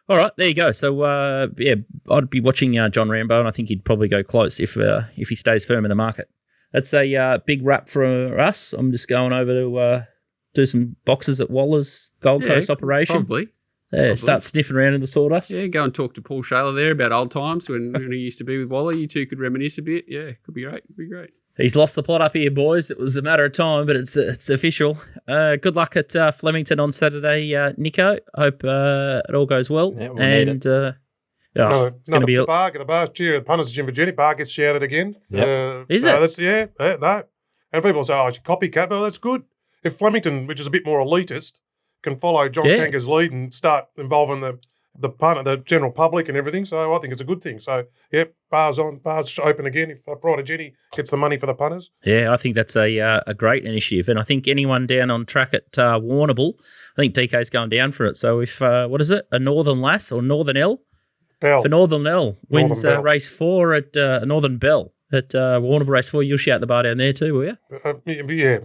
All right, there you go. So, I'd be watching John Rambo, and I think he'd probably go close if he stays firm in the market. That's a big wrap for us. I'm just going over to do some boxes at Waller's Gold Coast operation. Probably. Yeah, start sniffing around in the sawdust. Yeah, go and talk to Paul Shaler there about old times when he used to be with Waller. You two could reminisce a bit. Yeah, could be great. Could be great. He's lost the plot up here, boys. It was a matter of time, but it's official. Good luck at Flemington on Saturday, Nico. Hope it all goes well. Yeah, we'll need it. It's going to be the bar cheer. The punters Jim Virginia bar gets shouted again. Yep. Is it? No. And people say, "Oh, it's a copycat." Well, that's good. If Flemington, which is a bit more elitist, can follow John Tanker's lead and start involving the punter, the general public and everything, so I think it's a good thing. So, bars open again if Pride of Jenny gets the money for the punters. Yeah, I think that's a great initiative, and I think anyone down on track at Warrnambool, I think DK's going down for it. So if what is it, a Northern Lass or Northern L? Bell. For Northern L wins Northern Bell. race 4 at Northern Bell at Warrnambool race 4. You'll shout the bar down there too, will you?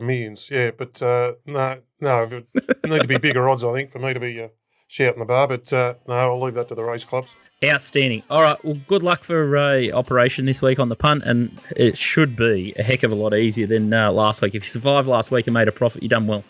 Millions. Yeah, but no, it need to be bigger odds, I think, for me to be shouting the bar. But no, I'll leave that to the race clubs. Outstanding. All right, well, good luck for operation this week on the punt, and it should be a heck of a lot easier than last week. If you survived last week and made a profit, you've done well.